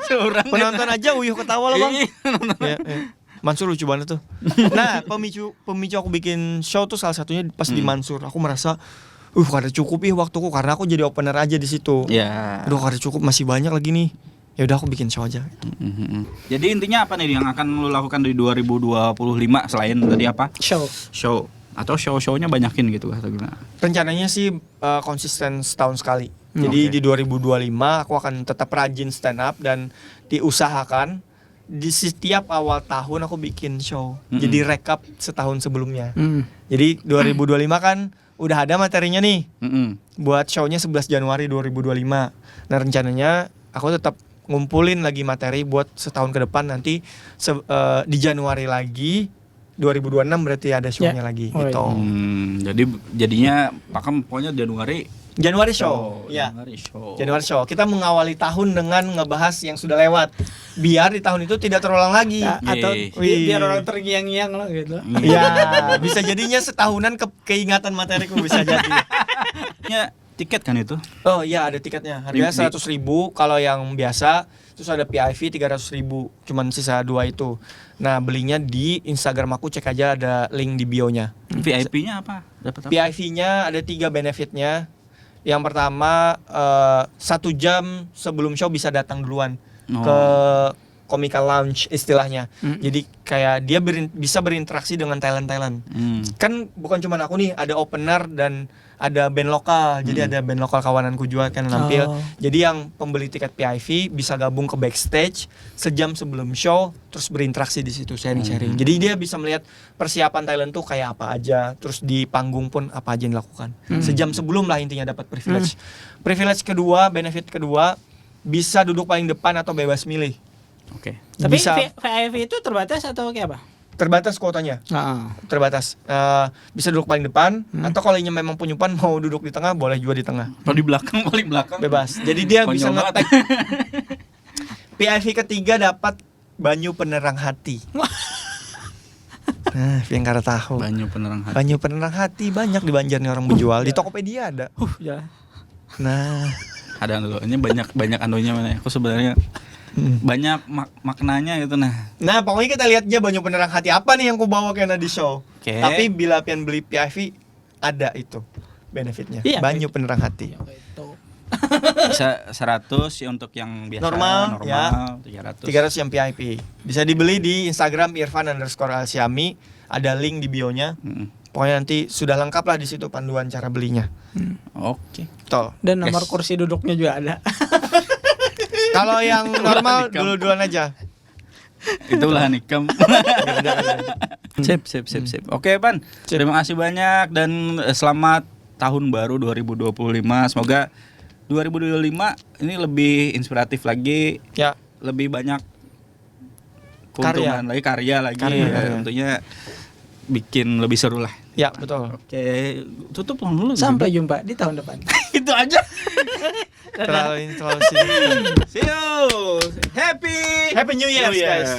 Speaker 2: Seorang
Speaker 1: Penonton aja uyuh ketawa lah bang.
Speaker 2: Iya, nonton.
Speaker 1: Ya, ya. Mansur lucu banget tuh. Nah pemicu aku bikin show tuh salah satunya pas di Mansur. Aku merasa, kada cukup waktuku karena aku jadi opener aja di situ.
Speaker 2: Ya.
Speaker 1: Aduh kada cukup, masih banyak lagi nih. Ya udah aku bikin show aja.
Speaker 2: Jadi intinya apa nih yang akan lu lakukan di 2025 selain tadi apa? Show atau show-shownya banyakin gitu atau gimana?
Speaker 1: Rencananya sih konsisten setahun sekali. Jadi di 2025 aku akan tetap rajin stand up dan diusahakan di setiap awal tahun aku bikin show. Jadi rekap setahun sebelumnya. Jadi 2025 kan udah ada materinya nih. Buat shownya 11 Januari 2025. Nah rencananya aku tetap ngumpulin lagi materi buat setahun ke depan nanti di Januari lagi 2026 berarti ada show-nya lagi gitu.
Speaker 2: Jadi jadinya Pakam pokoknya Januari
Speaker 1: show. Ya.
Speaker 2: show.
Speaker 1: Januari show. Kita mengawali tahun dengan ngebahas yang sudah lewat. Biar di tahun itu tidak terulang lagi.
Speaker 3: Atau biar orang terngiang-ngiang lah gitu.
Speaker 1: Iya, bisa jadinya setahunan keingatan materiku bisa jadi.
Speaker 2: Ya, tiket kan itu?
Speaker 1: Oh iya ada tiketnya. Harganya 100.000 kalau yang biasa. Terus ada PIV 300.000. Cuman sisa 2 itu. Nah belinya di Instagram aku, cek aja ada link di bio-nya.
Speaker 2: VIP-nya apa? Dapat apa?
Speaker 1: PIV-nya ada 3 benefitnya. Yang pertama 1 jam sebelum show bisa datang duluan ke Comical Lounge istilahnya. Jadi kayak dia bisa berinteraksi dengan talent. Kan bukan cuma aku nih, ada opener dan ada band lokal. Jadi ada band lokal kawananku juga kan nampil. Jadi yang pembeli tiket PIV bisa gabung ke backstage sejam sebelum show, terus berinteraksi di situ, sharing-sharing. Jadi dia bisa melihat persiapan talent tuh kayak apa aja, terus di panggung pun apa aja yang dilakukan. Sejam sebelum lah intinya dapat privilege. Privilege kedua, benefit kedua, bisa duduk paling depan atau bebas milih.
Speaker 2: Oke.
Speaker 3: Tapi
Speaker 1: Bisa.
Speaker 3: VIP itu terbatas atau kayak apa?
Speaker 1: Terbatas kuotanya. Terbatas. Bisa duduk paling depan atau kalau yang memang penyupan mau duduk di tengah boleh juga di tengah.
Speaker 2: Kalau di belakang paling belakang.
Speaker 1: Bebas. Jadi dia
Speaker 2: Konyol
Speaker 1: bisa
Speaker 2: banget.
Speaker 1: ngetek. PIV ketiga dapat banyu penerang hati. Nah, yang kada tahu.
Speaker 2: Banyu penerang hati.
Speaker 1: Banyu penerang hati banyak di Banjar nih orang menjual. Di Tokopedia ada.
Speaker 3: Ya.
Speaker 1: Nah,
Speaker 2: Ada dulu. Ini banyak anunya mana? Aku sebenarnya banyak maknanya gitu
Speaker 1: Nah, pokoknya kita lihat aja banyu penerang hati apa nih yang ku bawa kena di show.
Speaker 2: Oke.
Speaker 1: Tapi bila pian beli PIV ada itu benefitnya.
Speaker 3: Iya,
Speaker 1: Banyu penerang hati.
Speaker 2: Bisa 100 ya untuk yang biasa
Speaker 1: Normal, ya.
Speaker 2: 300.
Speaker 1: 300 yang PIP. Bisa dibeli di Instagram Irfan_Alsyami. Ada link di bio-nya. Pokoknya nanti sudah lengkap lah di situ panduan cara belinya.
Speaker 2: Oke.
Speaker 1: Tuh.
Speaker 3: Dan nomor
Speaker 2: Yes.
Speaker 3: kursi duduknya juga ada.
Speaker 1: Kalau yang normal dulu-duluan aja.
Speaker 2: Itulah nikam. Sip. Oke, Pan. Terima kasih banyak dan selamat tahun baru 2025. Semoga 2025 ini lebih inspiratif lagi,
Speaker 1: Ya.
Speaker 2: lebih banyak keuntungan lagi, karya lagi.
Speaker 1: Karya.
Speaker 2: Tentunya bikin lebih seru lah.
Speaker 1: Ya, betul.
Speaker 2: Oke, tutup dulu.
Speaker 3: Sampai jumpa di tahun depan.
Speaker 2: Itu aja.
Speaker 1: Terlalu sini.
Speaker 2: See you. Happy
Speaker 1: Happy New Year, guys.